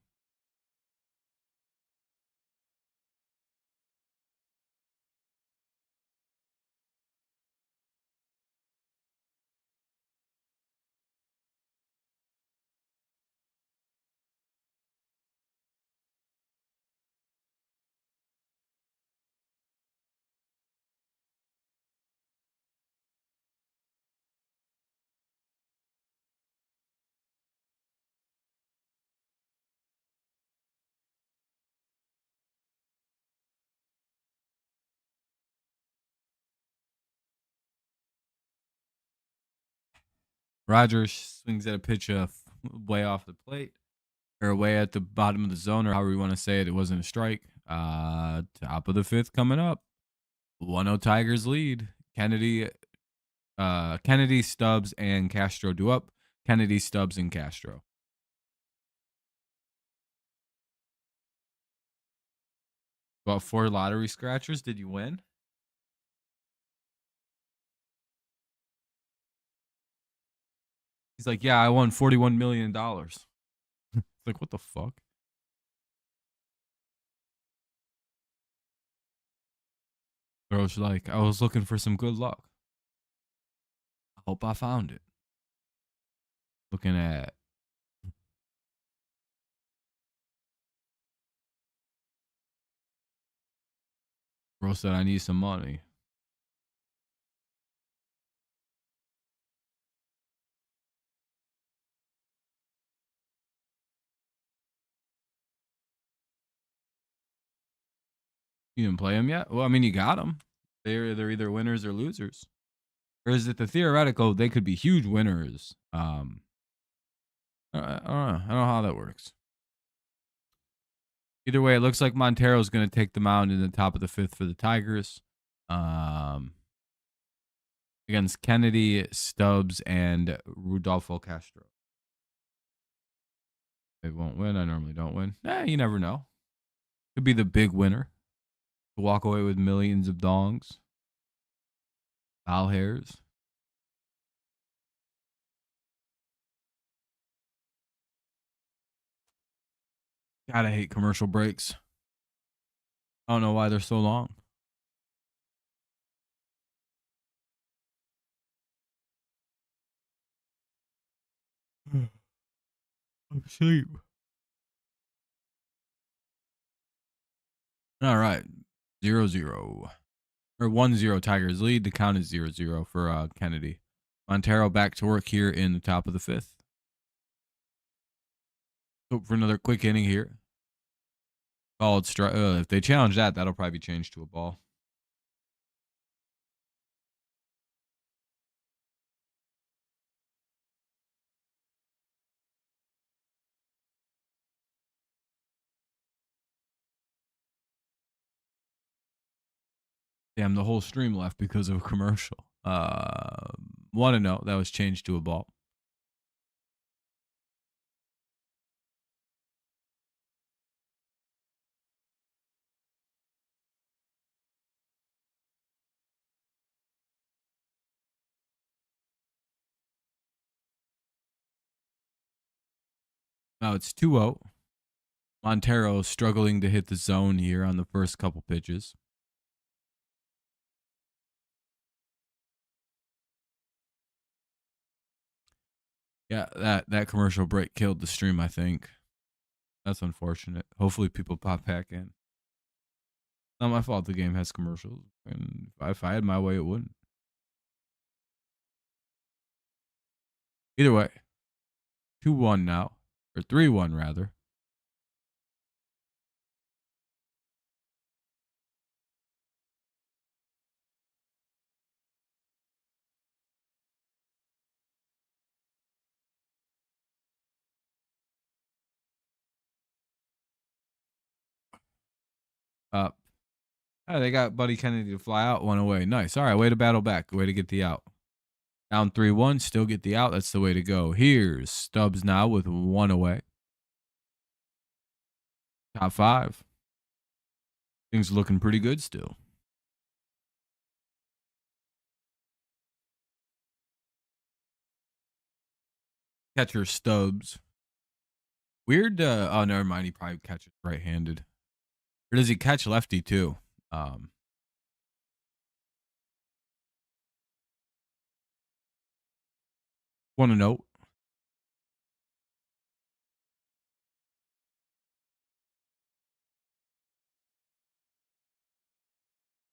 Rogers swings at a pitch way off the plate or way at the bottom of the zone, or however you want to say it. It wasn't a strike. Top of the fifth coming up. 1-0 Tigers lead. Kennedy, Stubbs, and Castro do up. Kennedy, Stubbs, and Castro. About 4 lottery scratchers. Did you win? He's like, yeah, I won $41 million. It's like, what the fuck? Bro's like, I was looking for some good luck. I hope I found it. Looking at Bro said I need some money. You didn't play them yet? Well, I mean, you got them. They're either winners or losers. Or is it the theoretical? They could be huge winners. I don't know. I don't know how that works. Either way, it looks like Montero's going to take the mound in the top of the fifth for the Tigers. Against Kennedy, Stubbs, and Rudolfo Castro. They won't win. I normally don't win. You never know. Could be the big winner. Walk away with millions of dongs. Foul hairs. God, I hate commercial breaks. I don't know why they're so long. I'm asleep. All right. 0-0. Or 1-0 Tigers lead. The count is 0-0 for Kennedy. Montero back to work here in the top of the fifth. Hope for another quick inning here. Solid strike. If they challenge that, that'll probably be changed to a ball. Damn, the whole stream left because of a commercial. 1-0. That was changed to a ball. Now it's 2-0. Montero struggling to hit the zone here on the first couple pitches. Yeah, that commercial break killed the stream, I think. That's unfortunate. Hopefully people pop back in. Not my fault the game has commercials. And if I had my way, it wouldn't. Either way, 2-1 now. Or 3-1, rather. They got Buddy Kennedy to fly out, 1 away. Nice. All right, way to battle back. Way to get the out. Down 3-1, still get the out. That's the way to go. Here's Stubbs now with 1 away. Top 5. Things looking pretty good still. Catcher Stubbs. Weird. Oh, never mind. He probably catches right-handed. Or does he catch lefty too? 1-0.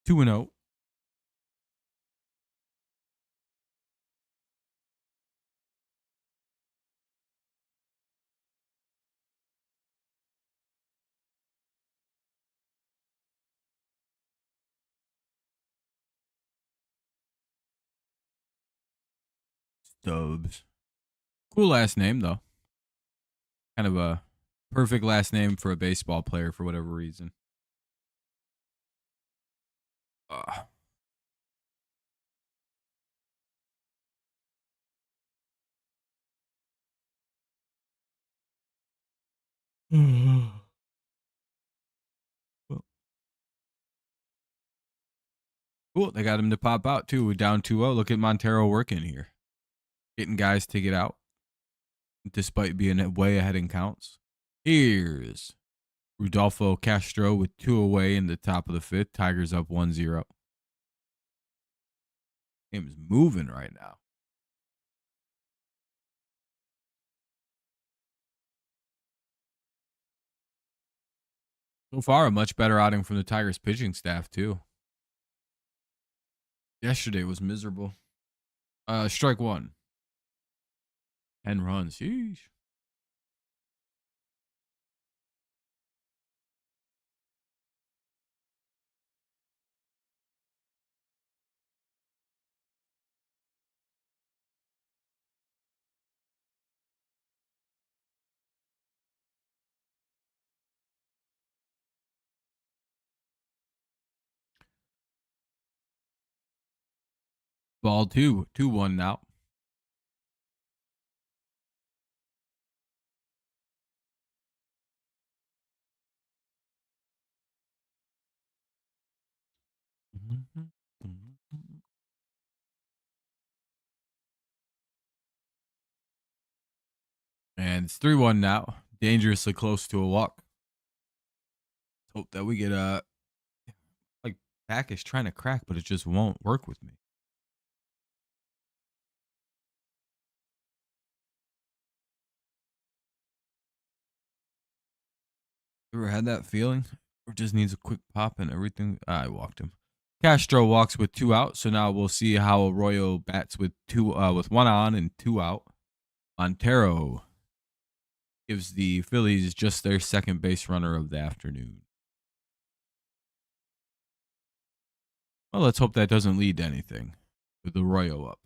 Two and 0. Stubbs. Cool last name, though. Kind of a perfect last name for a baseball player for whatever reason. Cool. They got him to pop out, too. We're down 2-0. Look at Montero working here. Getting guys to get out, despite being way ahead in counts. Here's Rudolfo Castro with 2 away in the top of the 5th. Tigers up 1-0. Game is moving right now. So far, a much better outing from the Tigers pitching staff, too. Yesterday was miserable. Strike 1. 10 runs. Sheesh. Ball 2. 2-1 now. And it's 3-1 now. Dangerously close to a walk. Hope that we get like back is trying to crack, but it just won't work with me. Ever had that feeling? Or just needs a quick pop and everything? I walked him. Castro walks with 2 out, so now we'll see how Arroyo bats with 1 on and 2 out. Montero gives the Phillies just their second base runner of the afternoon. Well, let's hope that doesn't lead to anything with Arroyo up.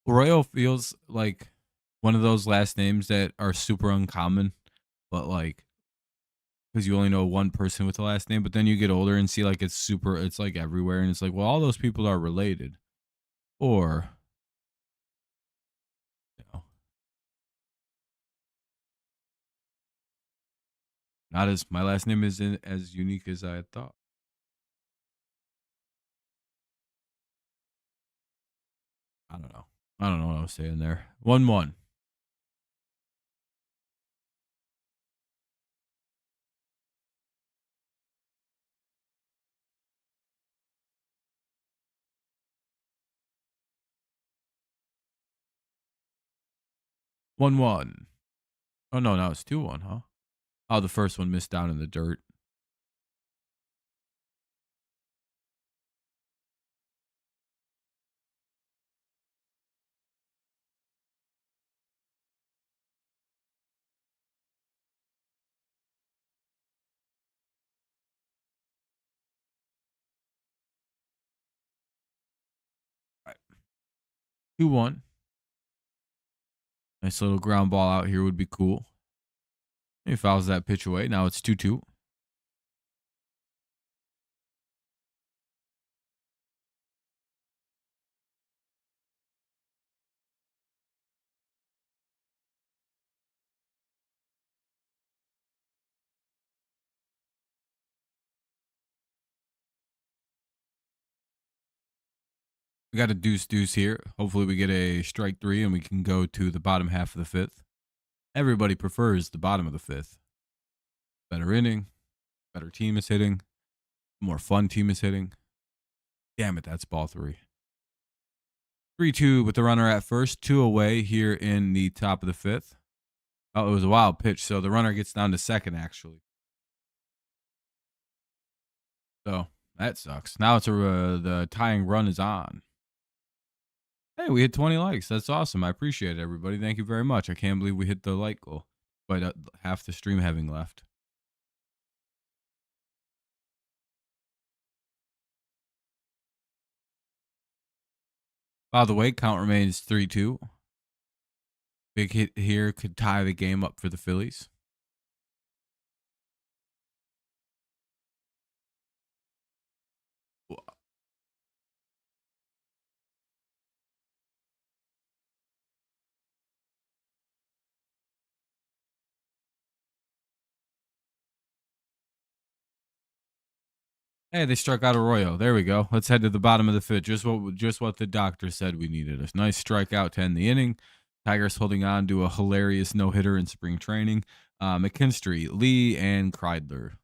Arroyo feels like one of those last names that are super uncommon, but like because you only know one person with the last name, but then you get older and see like it's like everywhere, and it's like, well, all those people are related, or you know, not as my last name isn't as unique as I had thought. I don't know. I don't know what I was saying there. 1-1. Oh no, now it's 2-1, huh? Oh, the first one missed down in the dirt. All right. 2-1. Nice little ground ball out here would be cool. He fouls that pitch away. Now it's 2-2. We got a deuce here. Hopefully we get a strike 3 and we can go to the bottom half of the 5th. Everybody prefers the bottom of the 5th. Better inning, better team is hitting, more fun team is hitting. Damn it, that's ball 3. 3-2 with the runner at first, 2 away here in the top of the 5th. Oh, it was a wild pitch, so the runner gets down to second, actually. So that sucks. Now it's the tying run is on. Hey, we hit 20 likes. That's awesome. I appreciate it, everybody. Thank you very much. I can't believe we hit the like goal. but half the stream having left. By the way, count remains 3-2. Big hit here could tie the game up for the Phillies. Hey, they struck out Arroyo. There we go. Let's head to the bottom of the fifth. Just what the doctor said we needed. A nice strikeout to end the inning. Tigers holding on to a hilarious no-hitter in spring training. McKinstry, Lee, and Kreidler.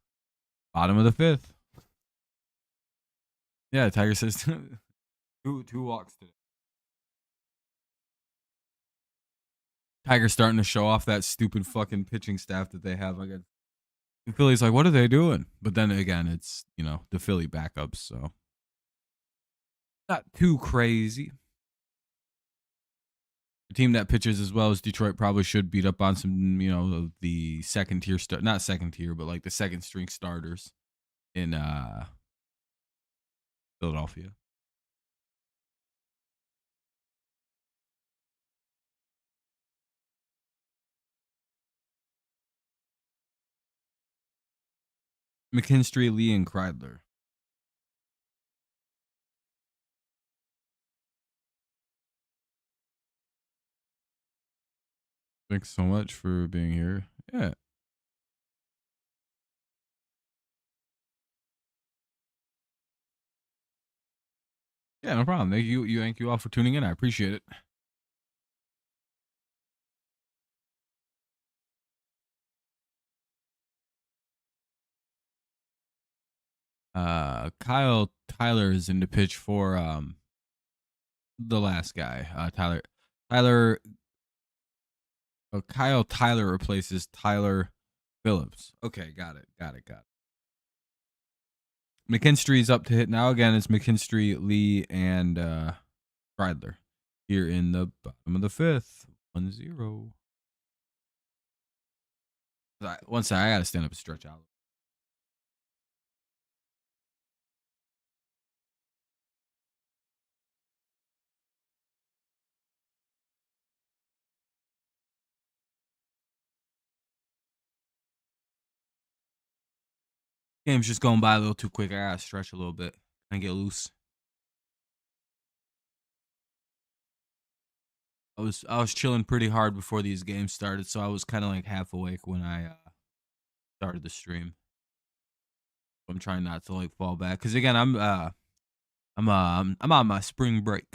Bottom of the fifth. Yeah, Tiger says two walks today. Tiger's starting to show off that stupid fucking pitching staff that they have. Like, the Phillies like, what are they doing? But then again, it's, the Philly backups, so not too crazy. A team that pitches as well as Detroit probably should beat up on some, of the second tier not second tier, but like the second string starters in Philadelphia. McKinstry, Lee, and Kreidler. Thanks so much for being here. Yeah. Yeah, no problem. Thank you all for tuning in. I appreciate it. Kyle Tyler is in the pitch for the last guy. Kyle Tyler replaces Tyler Phillips. Okay, got it. McKinstry's up to hit now. Again, it's McKinstry, Lee, and Kreidler here in the bottom of the fifth. 1-0. One second, I gotta stand up and stretch out. Game's just going by a little too quick. I gotta stretch a little bit and get loose. I was chilling pretty hard before these games started, so I was kind of like half awake when I started the stream. I'm trying not to like fall back because again I'm on my spring break.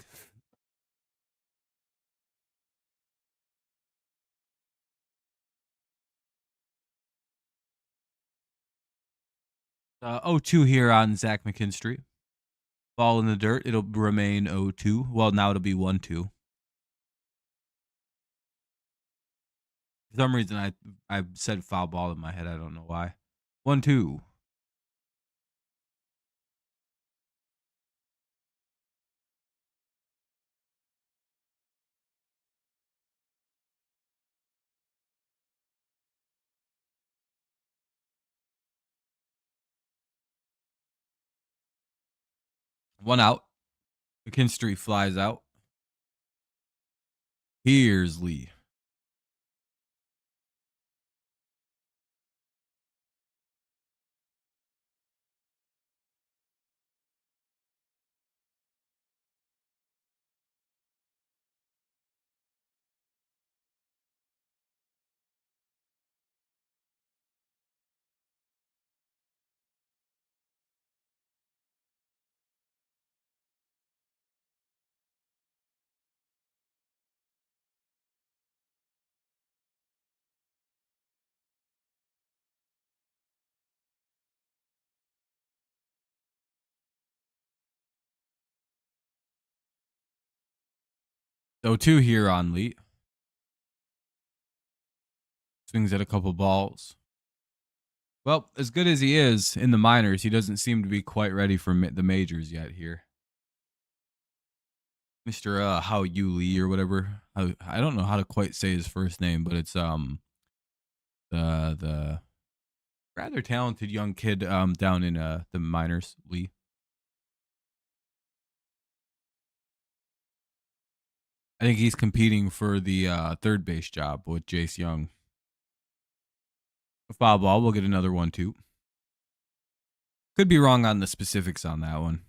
Oh, 0-2 here on Zach McKinstry. Ball in the dirt. It'll remain 0-2. Well, now it'll be 1-2. For some reason, I said foul ball in my head. I don't know why. 1-2. One out. McKinstry flies out. Here's Lee. So 2 here on Lee. Swings at a couple balls. Well, as good as he is in the minors, he doesn't seem to be quite ready for the majors yet here. Mr. How You Lee or whatever. I don't know how to quite say his first name, but it's the rather talented young kid down in the minors, Lee. I think he's competing for the third base job with Jace Young. Foul ball, we'll get another one too. Could be wrong on the specifics on that one.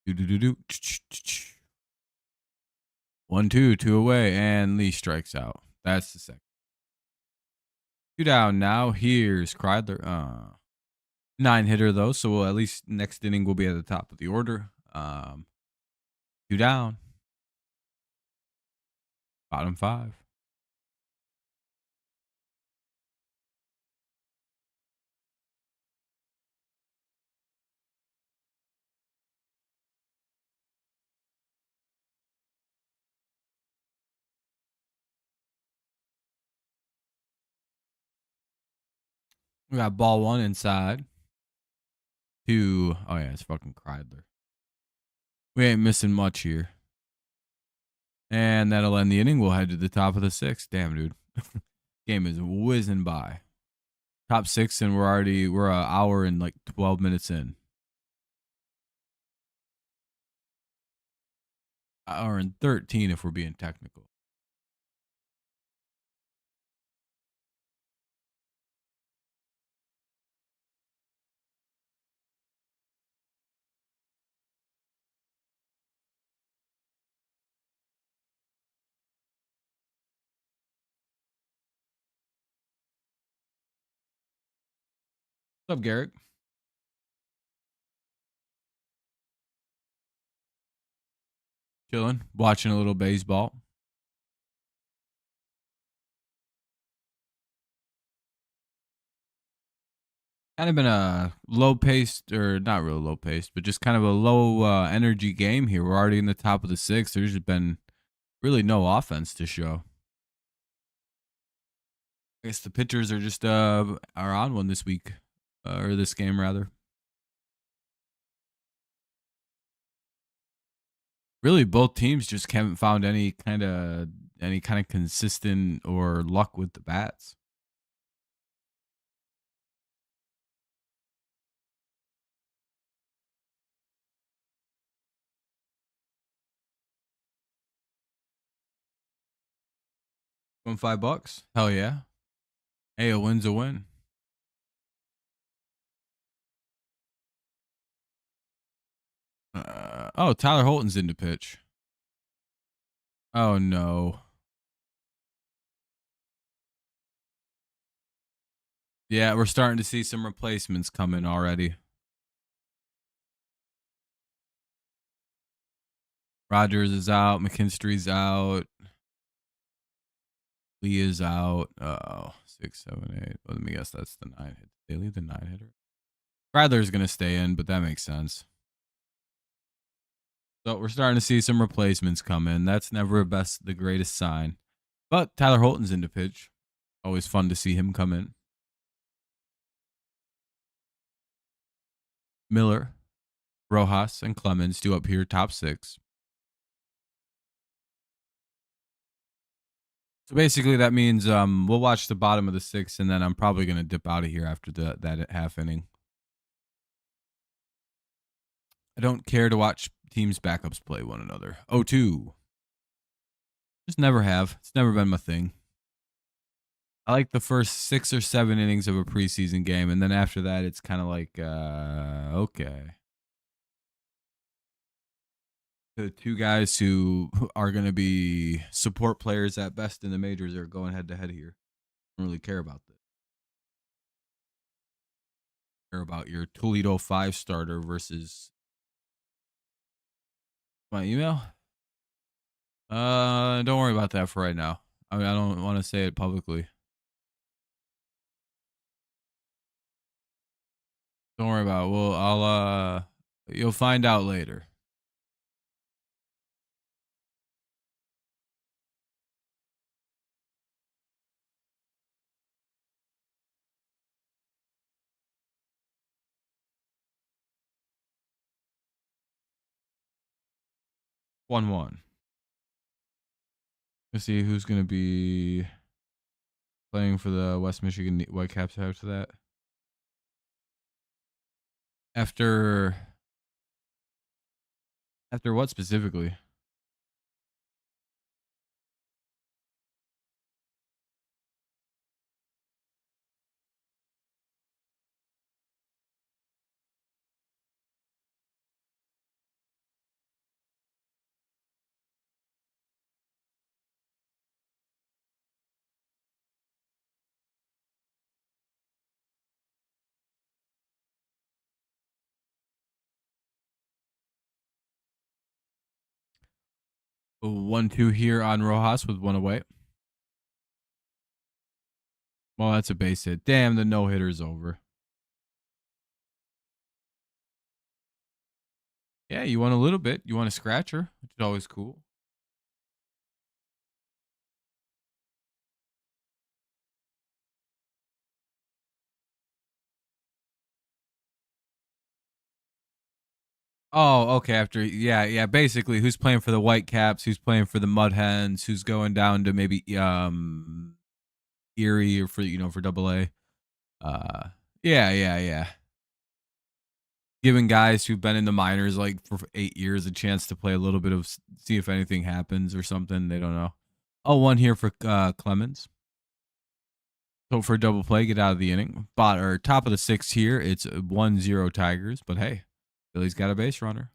Do. 1-2, 2 away, and Lee strikes out. That's the second. 2 down now. Here's Kreidler. 9-hitter though, so we'll at least next inning we'll be at the top of the order. 2 down. Bottom 5. We got ball 1 inside. 2. Oh yeah, it's fucking Kreidler. We ain't missing much here. And that'll end the inning. We'll head to the top of the 6th. Damn, dude. Game is whizzing by. Top 6, and we're an hour and like 12 minutes in. Hour and 13 if we're being technical. What's up, Garrett? Chilling, watching a little baseball. Kind of been a low paced, or not real low paced, but just kind of a low energy game here. We're already in the top of the 6th. There's been really no offense to show. I guess the pitchers are just are on one this week, or this game rather. Really, both teams just haven't found any kind of consistent or luck with the bats. Won $5? Hell yeah. Hey, a win's a win. Oh, Tyler Holton's in to pitch. Oh no. Yeah, we're starting to see some replacements come in already. Rogers is out. McKinstry's out. Lee is out. Oh, 6, 7, 8. Well, let me guess that's the 9 hit. They leave the 9-hitter. Radler's going to stay in, but that makes sense. So we're starting to see some replacements come in. That's never the greatest sign. But Tyler Holton's in to pitch. Always fun to see him come in. Miller, Rojas, and Clemens do up here top 6. So basically that means we'll watch the bottom of the 6th, and then I'm probably going to dip out of here after that half inning. I don't care to watch teams' backups play one another. 0-2. Just never have. It's never been my thing. I like the first 6 or 7 innings of a preseason game, and then after that, it's kind of like, okay. The 2 guys who are going to be support players at best in the majors are going head to head here. I don't really care about this. I care about your Toledo 5 starter versus my email. Don't worry about that for right now. I mean, I don't want to say it publicly. Don't worry about it. Well, you'll find out later. 1-1. Let's see who's going to be playing for the West Michigan Whitecaps after that. After what specifically? A 1-2 here on Rojas with 1 away. Well, that's a base hit. Damn, the no-hitter's over. Yeah, you want a little bit. You want a scratcher, which is always cool. Oh, okay. After, yeah. Basically, who's playing for the Whitecaps? Who's playing for the Mud Hens? Who's going down to maybe Erie or for Double A? Yeah. Giving guys who've been in the minors like for 8 years a chance to play a little bit of see if anything happens or something. They don't know. Oh, 1 here for Clemens. So for a double play, get out of the inning. Top of the 6th here. It's 1-0 Tigers, but hey, Philly's got a base runner.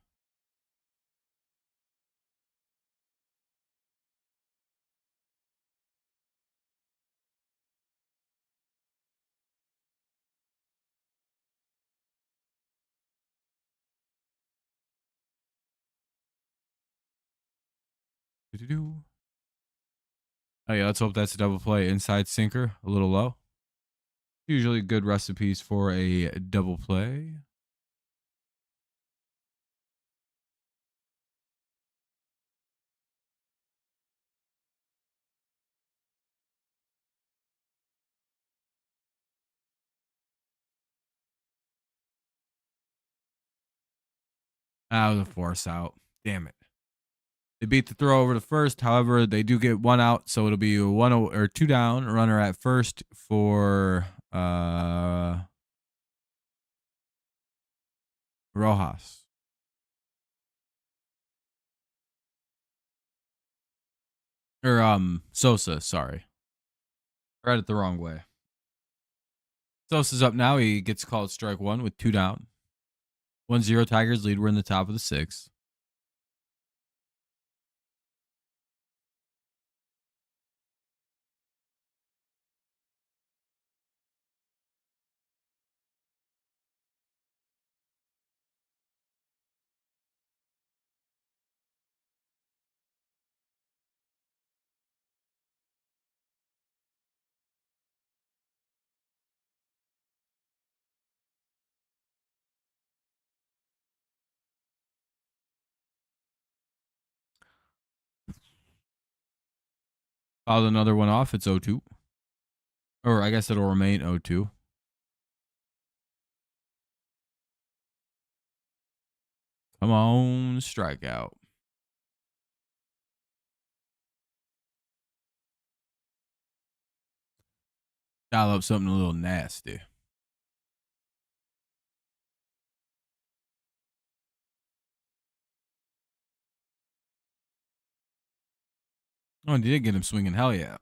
Oh yeah, let's hope that's a double play. Inside sinker, a little low. Usually good recipes for a double play. That was a force out. Damn it. They beat the throw over to first. However, they do get 1 out, so it'll be a 2 down. Runner at first for Rojas. Or Sosa, sorry. I read it the wrong way. Sosa's up now. He gets called strike 1 with 2 down. 1-0 Tigers lead. We're in the top of the 6th. Fouled another one off. It's 0-2. Or I guess it'll remain 0-2. Come on, strikeout. Dial up something a little nasty. Oh, and you did get him swinging. Hell yeah.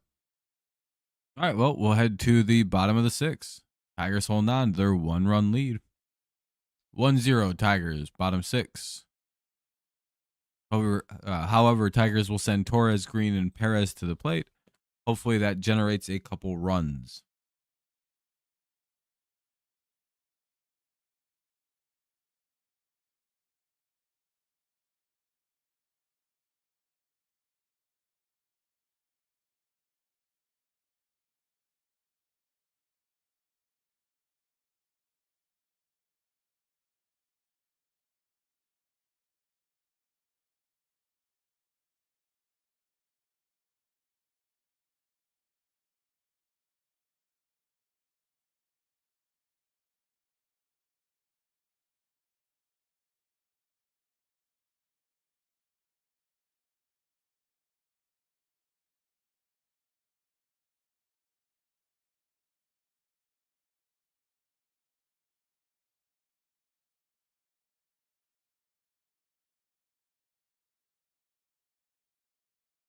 All right, well, we'll head to the bottom of the 6th. Tigers holding on to their 1-run lead. 1-0 Tigers, bottom 6. However, Tigers will send Torres, Green, and Perez to the plate. Hopefully that generates a couple runs.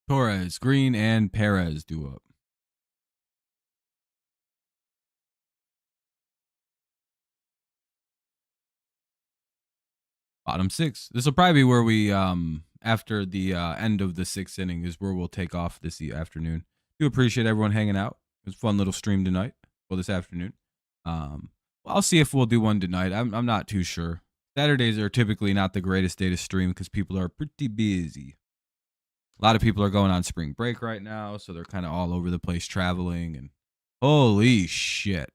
Torres, Green, and Perez due up. Bottom six. This will probably be where we, after the end of the sixth inning, is where we'll take off this afternoon. Do appreciate everyone hanging out. It was a fun little stream tonight. Well, this afternoon. I'll see if we'll do one tonight. I'm not too sure. Saturdays are typically not the greatest day to stream because people are pretty busy. A lot of people are going on spring break right now, so they're kind of all over the place traveling. And holy shit.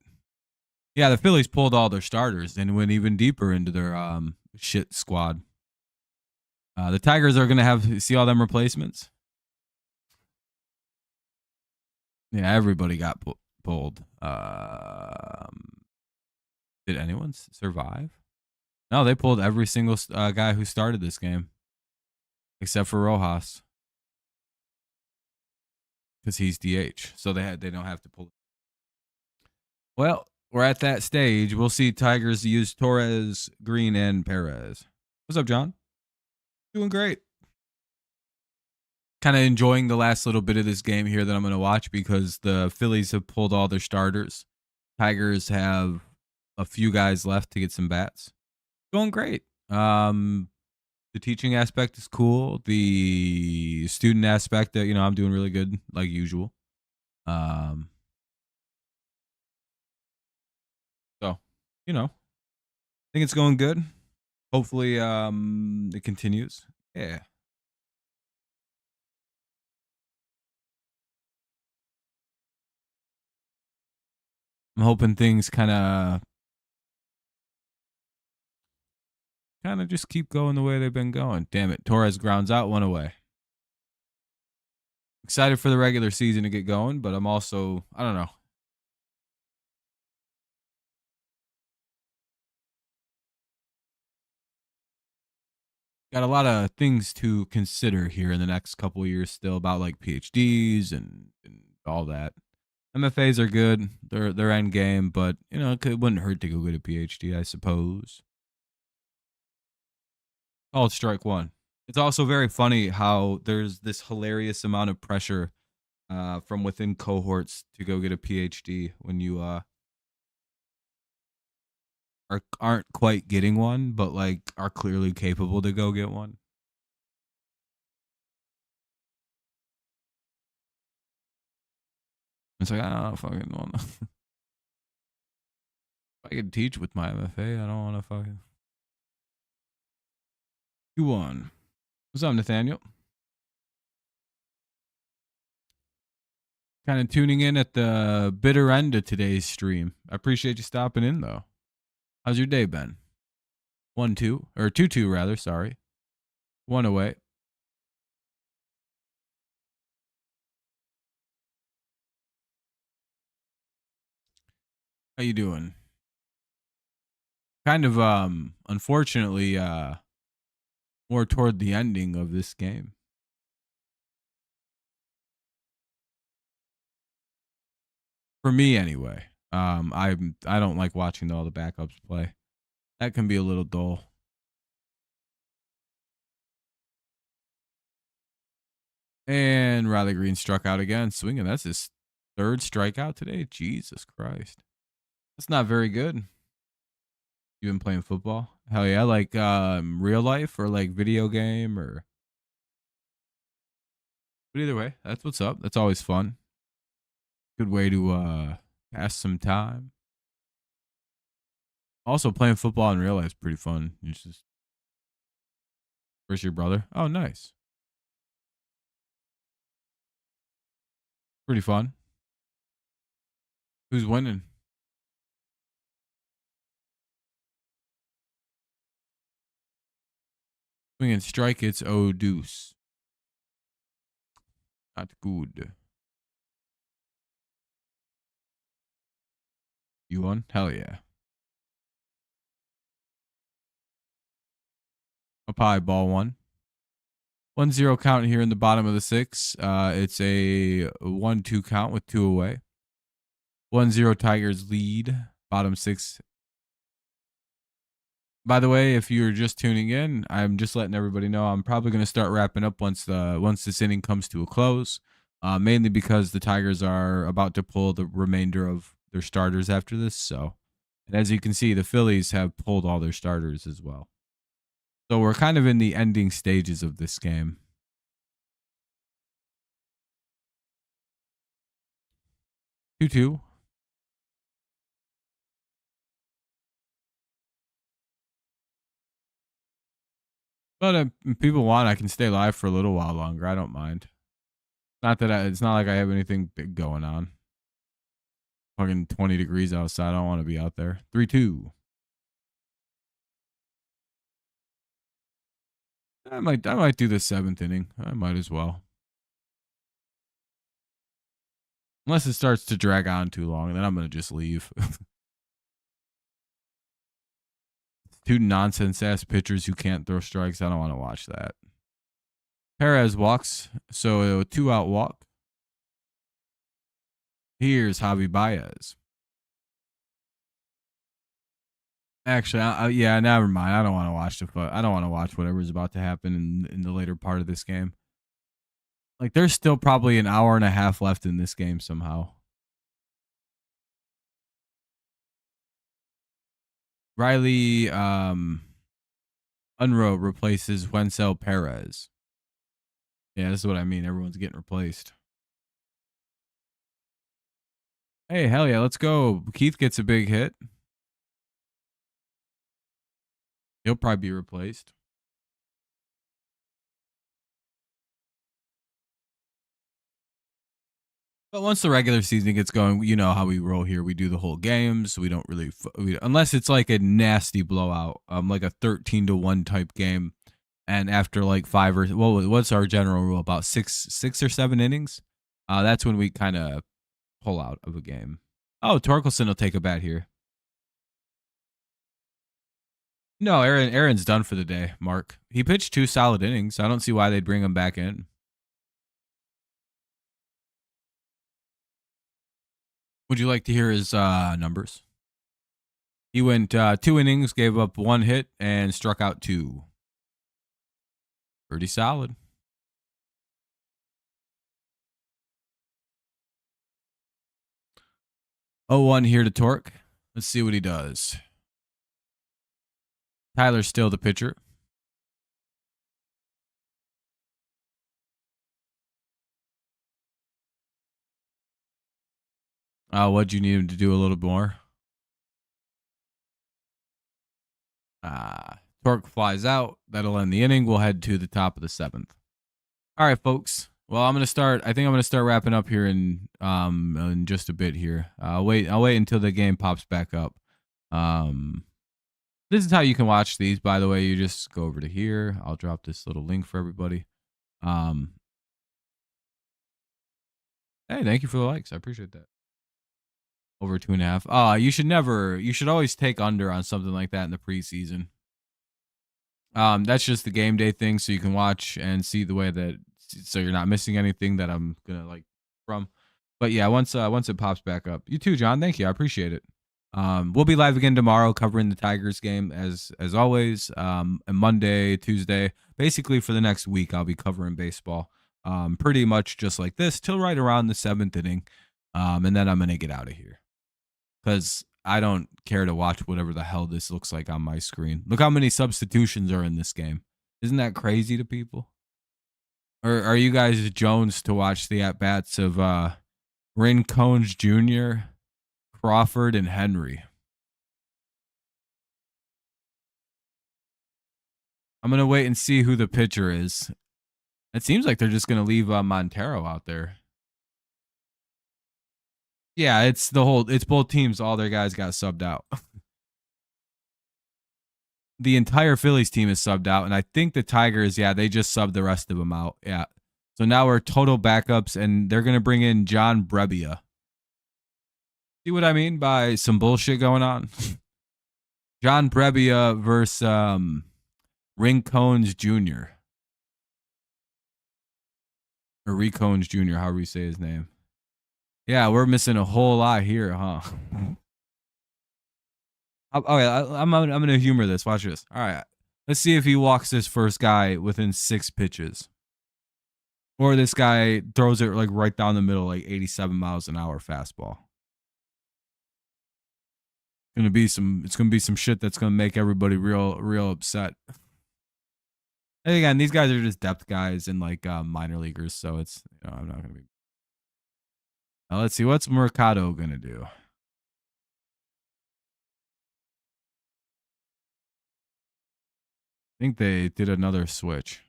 Yeah, the Phillies pulled all their starters and went even deeper into their shit squad. The Tigers are going to see all them replacements. Yeah, everybody got pulled. Did anyone survive? No, they pulled every single guy who started this game, except for Rojas, because he's DH. So they don't have to pull. Well, we're at that stage. We'll see Tigers use Torres, Green, and Perez. What's up, John? Doing great. Kind of enjoying the last little bit of this game here that I'm going to watch because the Phillies have pulled all their starters. Tigers have a few guys left to get some bats. Going great. The teaching aspect is cool. The student aspect, that I'm doing really good, like usual. So, I think it's going good. Hopefully, it continues. Yeah. I'm hoping things kind of just keep going the way they've been going. Damn it. Torres grounds out, one away. Excited for the regular season to get going, but I'm also, I don't know. Got a lot of things to consider here in the next couple of years still about like PhDs and all that. MFAs are good. They're end game, but it wouldn't hurt to go get a PhD, I suppose. Oh, it's strike one. It's also very funny how there's this hilarious amount of pressure from within cohorts to go get a PhD when you aren't quite getting one, but like are clearly capable to go get one. It's like, I don't fucking want to. If I could teach with my MFA, I don't want to fucking. 2-1. What's up, Nathaniel? Kind of tuning in at the bitter end of today's stream. I appreciate you stopping in, though. How's your day been? 1-2, or 2-2 rather. Sorry, one away. How you doing? Kind of unfortunately more toward the ending of this game. For me anyway. I don't like watching all the backups play. That can be a little dull. And Riley Green struck out again, swinging. That's his third strikeout today. Jesus Christ. That's not very good. You been playing football? Hell yeah. Like real life or like video game or. But either way, that's what's up. That's always fun. Good way to pass some time. Also, playing football in real life is pretty fun. You just. Where's your brother? Oh, nice. Pretty fun. Who's winning? Swing and strike. It's deuce. Not good. You won? Hell yeah. Up high, ball one. 1-0 count here in the bottom of the sixth. It's a 1-2 count with 2 away. 1-0 Tigers lead. Bottom six. By the way, if you're just tuning in, I'm just letting everybody know I'm probably going to start wrapping up once this inning comes to a close. Mainly because the Tigers are about to pull the remainder of their starters after this. So, and as you can see, the Phillies have pulled all their starters as well. So we're kind of in the ending stages of this game. 2-2. But if people want, I can stay live for a little while longer. I don't mind. Not that it's not like I have anything big going on. Fucking 20 degrees outside. I don't want to be out there. 3-2. I might do the 7th inning. I might as well. Unless it starts to drag on too long, then I'm gonna just leave. Two nonsense ass pitchers who can't throw strikes. I don't want to watch that. Perez walks, so a 2-out walk. Here's Javy Baez. Actually, yeah, never mind. I don't want to watch I don't want to watch whatever's about to happen in the later part of this game. Like, there's still probably an hour and a half left in this game somehow. Riley Unruh replaces Wencel Perez. Yeah, this is what I mean. Everyone's getting replaced. Hey, hell yeah, let's go. Keith gets a big hit. He'll probably be replaced. But once the regular season gets going, you know how we roll here. We do the whole games. We don't really, unless it's like a nasty blowout, like a 13-1 type game. And after like what's our general rule? About six or 7 innings. That's when we kind of pull out of a game. Oh, Torkelson will take a bat here. No, Aaron's done for the day, Mark. He pitched 2 solid innings. I don't see why they'd bring him back in. Would you like to hear his numbers? He went 2 innings, gave up 1 hit, and struck out 2. Pretty solid. 0-1 here to Torque. Let's see what he does. Tyler's still the pitcher. What'd you need him to do a little more? Torque flies out. That'll end the inning. We'll head to the top of the 7th. All right, folks. Well, I think I'm gonna start wrapping up here in just a bit here. I'll wait until the game pops back up. This is how you can watch these, by the way. You just go over to here. I'll drop this little link for everybody. Hey, thank you for the likes. I appreciate that. Over 2.5. You should always take under on something like that in the preseason. That's just the game day thing, so you can watch and see the way that, so you're not missing anything that I'm gonna like from. But yeah, once it pops back up. You too, John. Thank you. I appreciate it. We'll be live again tomorrow covering the Tigers game as always. And Monday, Tuesday, basically for the next week, I'll be covering baseball. Pretty much just like this till right around the 7th inning. And then I'm gonna get out of here because I don't care to watch whatever the hell this looks like on my screen. Look how many substitutions are in this game. Isn't that crazy to people? Or are you guys Jones to watch the at bats of Rincon Jr., Crawford, and Henry? I'm gonna wait and see who the pitcher is. It seems like they're just gonna leave Montero out there. Yeah, it's both teams. All their guys got subbed out. The entire Phillies team is subbed out, and I think the Tigers, yeah, they just subbed the rest of them out. Yeah. So now we're total backups, and they're going to bring in John Brebbia. See what I mean by some bullshit going on? John Brebbia versus Rincones Jr. Or Recones Jr., however you say his name. Yeah, we're missing a whole lot here, huh? Okay, I'm gonna humor this. Watch this. All right, let's see if he walks this first guy within 6 pitches, or this guy throws it like right down the middle, like 87 miles an hour fastball. It's gonna be some shit that's gonna make everybody real upset. And again, these guys are just depth guys and like minor leaguers, so it's I'm not gonna be. Now let's see what's Mercado gonna do. I think they did another switch.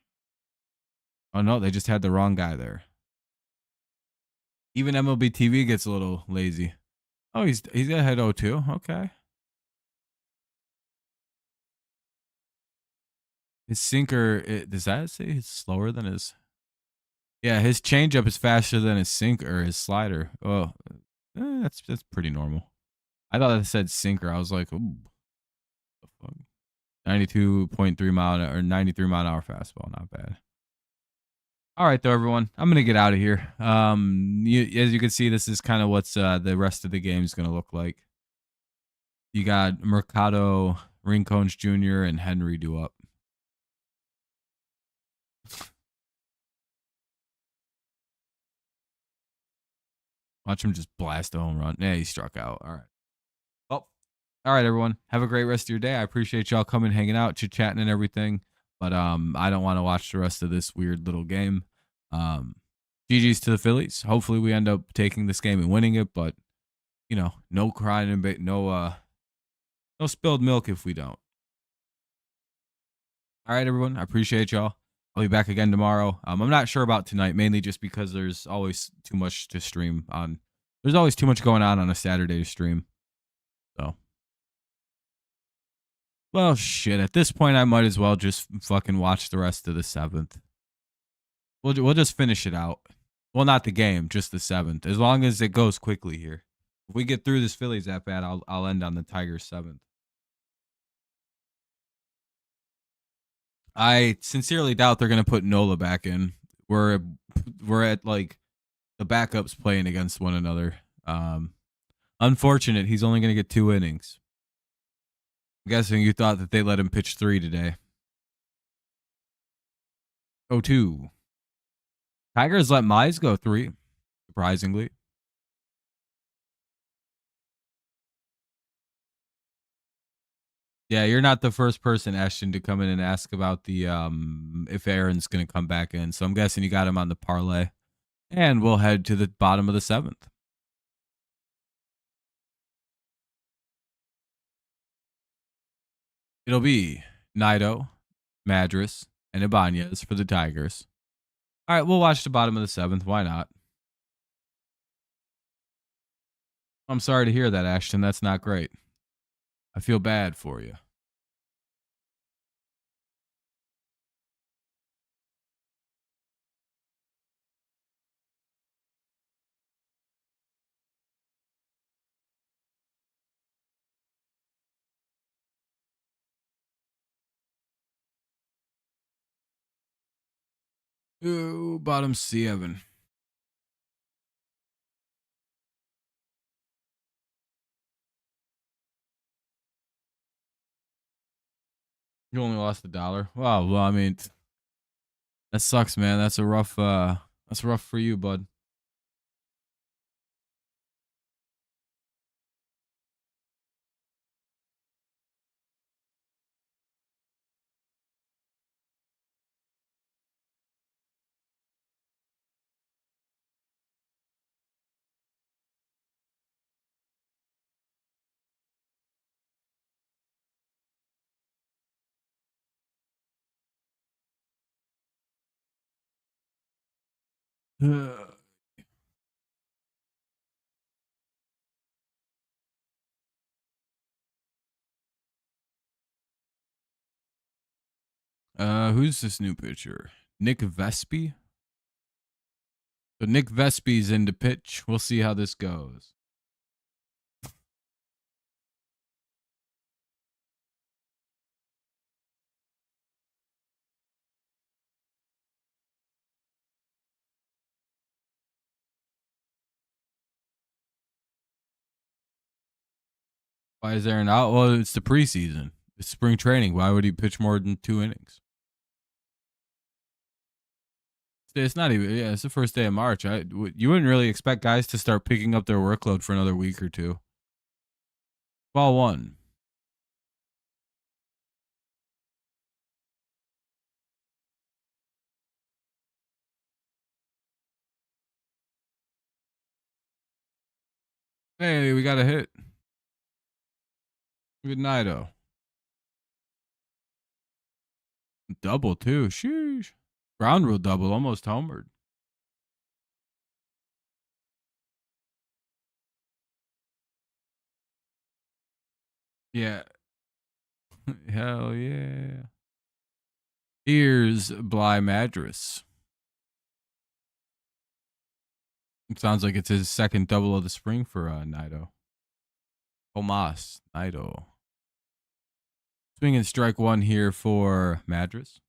Oh no, they just had the wrong guy there. Even MLB TV gets a little lazy. Oh, he's ahead 0-2. Okay. His sinker, does that say it's slower than his? Yeah, his changeup is faster than his sinker or his slider. Oh, that's pretty normal. I thought it said sinker. I was like, ooh, the fuck. 92.3 mile or 93 mile an hour fastball. Not bad. All right, though, everyone. I'm gonna get out of here. As you can see, this is kind of what's the rest of the game is gonna look like. You got Mercado, Rincones Jr., and Henry due up. Watch him just blast a home run. Yeah, he struck out. All right. Well, all right, everyone. Have a great rest of your day. I appreciate y'all coming, hanging out, chit chatting, and everything. But I don't want to watch the rest of this weird little game. GG's to the Phillies. Hopefully, we end up taking this game and winning it. But no crying and no spilled milk if we don't. All right, everyone. I appreciate y'all. I'll be back again tomorrow. I'm not sure about tonight, mainly just because there's always too much to stream on. There's always too much going on a Saturday to stream. So, well, shit. At this point, I might as well just fucking watch the rest of the 7th. We'll just finish it out. Well, not the game, just the 7th. As long as it goes quickly here. If we get through this Phillies at bat, I'll end on the Tigers 7th. I sincerely doubt they're gonna put Nola back in. We're at like the backups playing against one another. Unfortunate. He's only gonna get 2 innings. I'm guessing you thought that they let him pitch 3 today. 0-2. Tigers let Mize go 3, surprisingly. Yeah, you're not the first person, Ashton, to come in and ask about the if Aaron's gonna come back in. So I'm guessing you got him on the parlay. And we'll head to the bottom of the 7th. It'll be Nido, Madras, and Ibanez for the Tigers. All right, we'll watch the bottom of the 7th. Why not? I'm sorry to hear that, Ashton. That's not great. I feel bad for you. Ooh, bottom 7. You only lost $1. Wow. Well, I mean, that sucks, man. That's rough for you, bud. Who's this new pitcher? Nick Vespi? So Nick Vespi's in to pitch. We'll see how this goes. Why is Aaron out? Well, it's the preseason. It's spring training. Why would he pitch more than 2 innings? It's not even. Yeah, it's the first day of March. You wouldn't really expect guys to start picking up their workload for another week or two. Ball 1. Hey, we got a hit. Good night-o. Double, too. Sheesh. Ground rule double. Almost homered. Yeah. Hell yeah. Here's Bly Madras. It sounds like it's his second double of the spring for Naito. Tomas Naito. Swing and strike 1 here for Madras.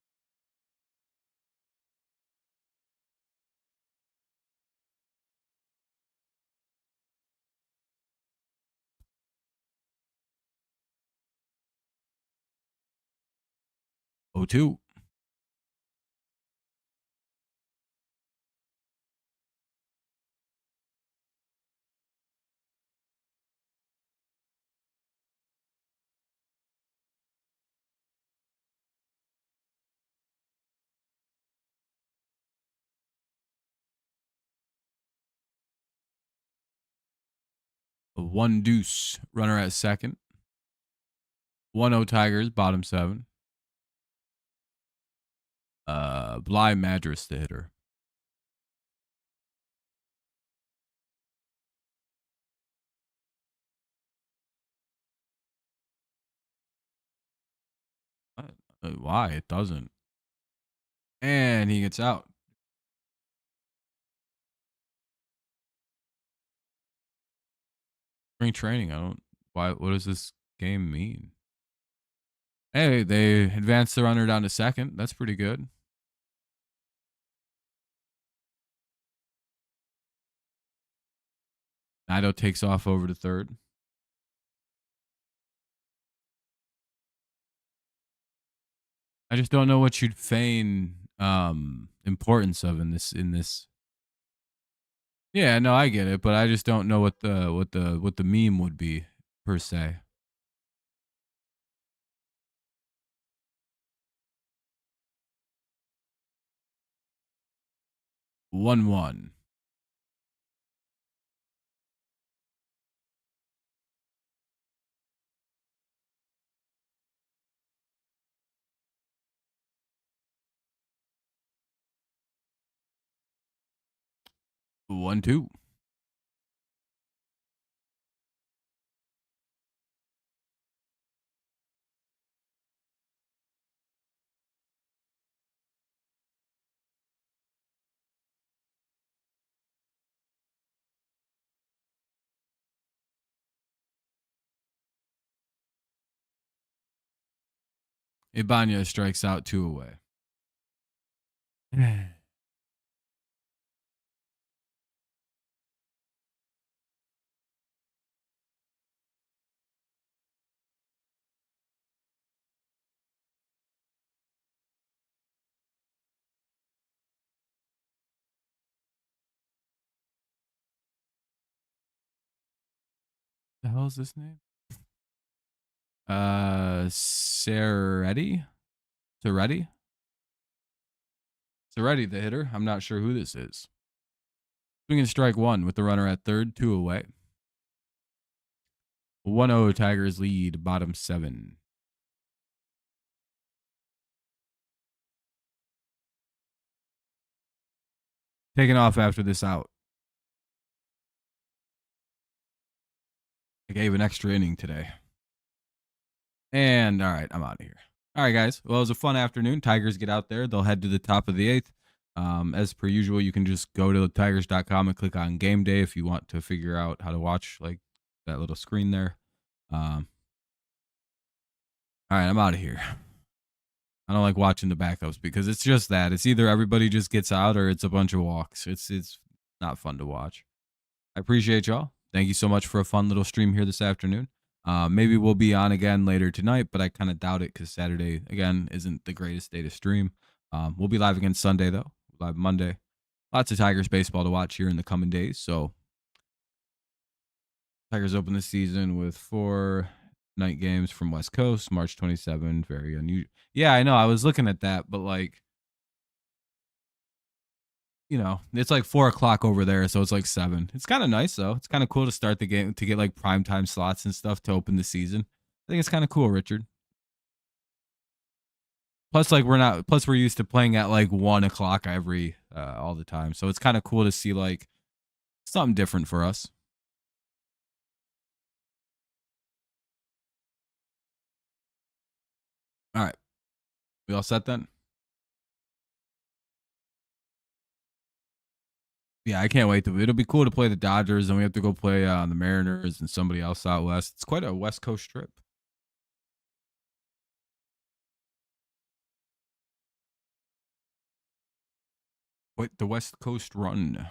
Oh, 2. A 1 deuce. Runner at second. 1-0 Tigers, bottom 7. Bly Madras, the hitter. Why? It doesn't. And he gets out. Spring training. What does this game mean? Hey, they advanced the runner down to second. That's pretty good. Naito takes off over to third. I just don't know what you'd feign importance of in this. Yeah, no, I get it, but I just don't know what the meme would be per se. One. One, 2. Ibanez strikes out 2 away. The hell is this name? Seretti, the hitter. I'm not sure who this is. Swing and strike 1 with the runner at third, 2 away. 1-0 Tigers lead, bottom 7. Taking off after this out. I gave an extra inning today. And all right, I'm out of here. All right, guys. Well, it was a fun afternoon. Tigers get out there. They'll head to the top of the 8th. As per usual, you can just go to tigers.com and click on game day if you want to figure out how to watch like that little screen there. All right, I'm out of here. I don't like watching the backups because it's just that. It's either everybody just gets out or it's a bunch of walks. It's not fun to watch. I appreciate y'all. Thank you so much for a fun little stream here this afternoon. Maybe we'll be on again later tonight, but I kind of doubt it because Saturday again isn't the greatest day to stream. We'll be live again Sunday though, live Monday. Lots of Tigers baseball to watch here in the coming days. So Tigers open the season with 4 night games from West Coast, March 27. Very unusual. Yeah, I know. I was looking at that, but like, it's like 4 o'clock over there, so it's like 7. It's kind of nice though. It's kind of cool to start the game to get like primetime slots and stuff to open the season. I think it's kind of cool, Richard. Plus, like we're used to playing at like 1 o'clock every all the time, so it's kind of cool to see like something different for us. All right, we all set then? Yeah, I can't wait it'll be cool to play the Dodgers, and we have to go play the Mariners and somebody else out west. It's quite a West Coast trip. Wait, the West Coast run.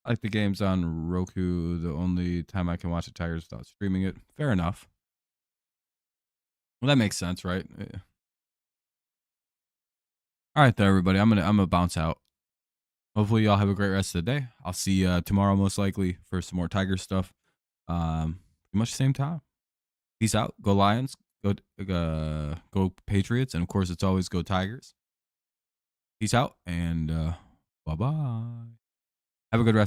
I like the games on Roku. The only time I can watch the Tigers without streaming it. Fair enough. Well, that makes sense, right? Yeah. All right, there, everybody. I'm gonna bounce out. Hopefully, y'all have a great rest of the day. I'll see you tomorrow, most likely, for some more Tiger stuff. Pretty much the same time. Peace out. Go Lions. Go Patriots, and of course, it's always go Tigers. Peace out, and bye bye. Have a good rest.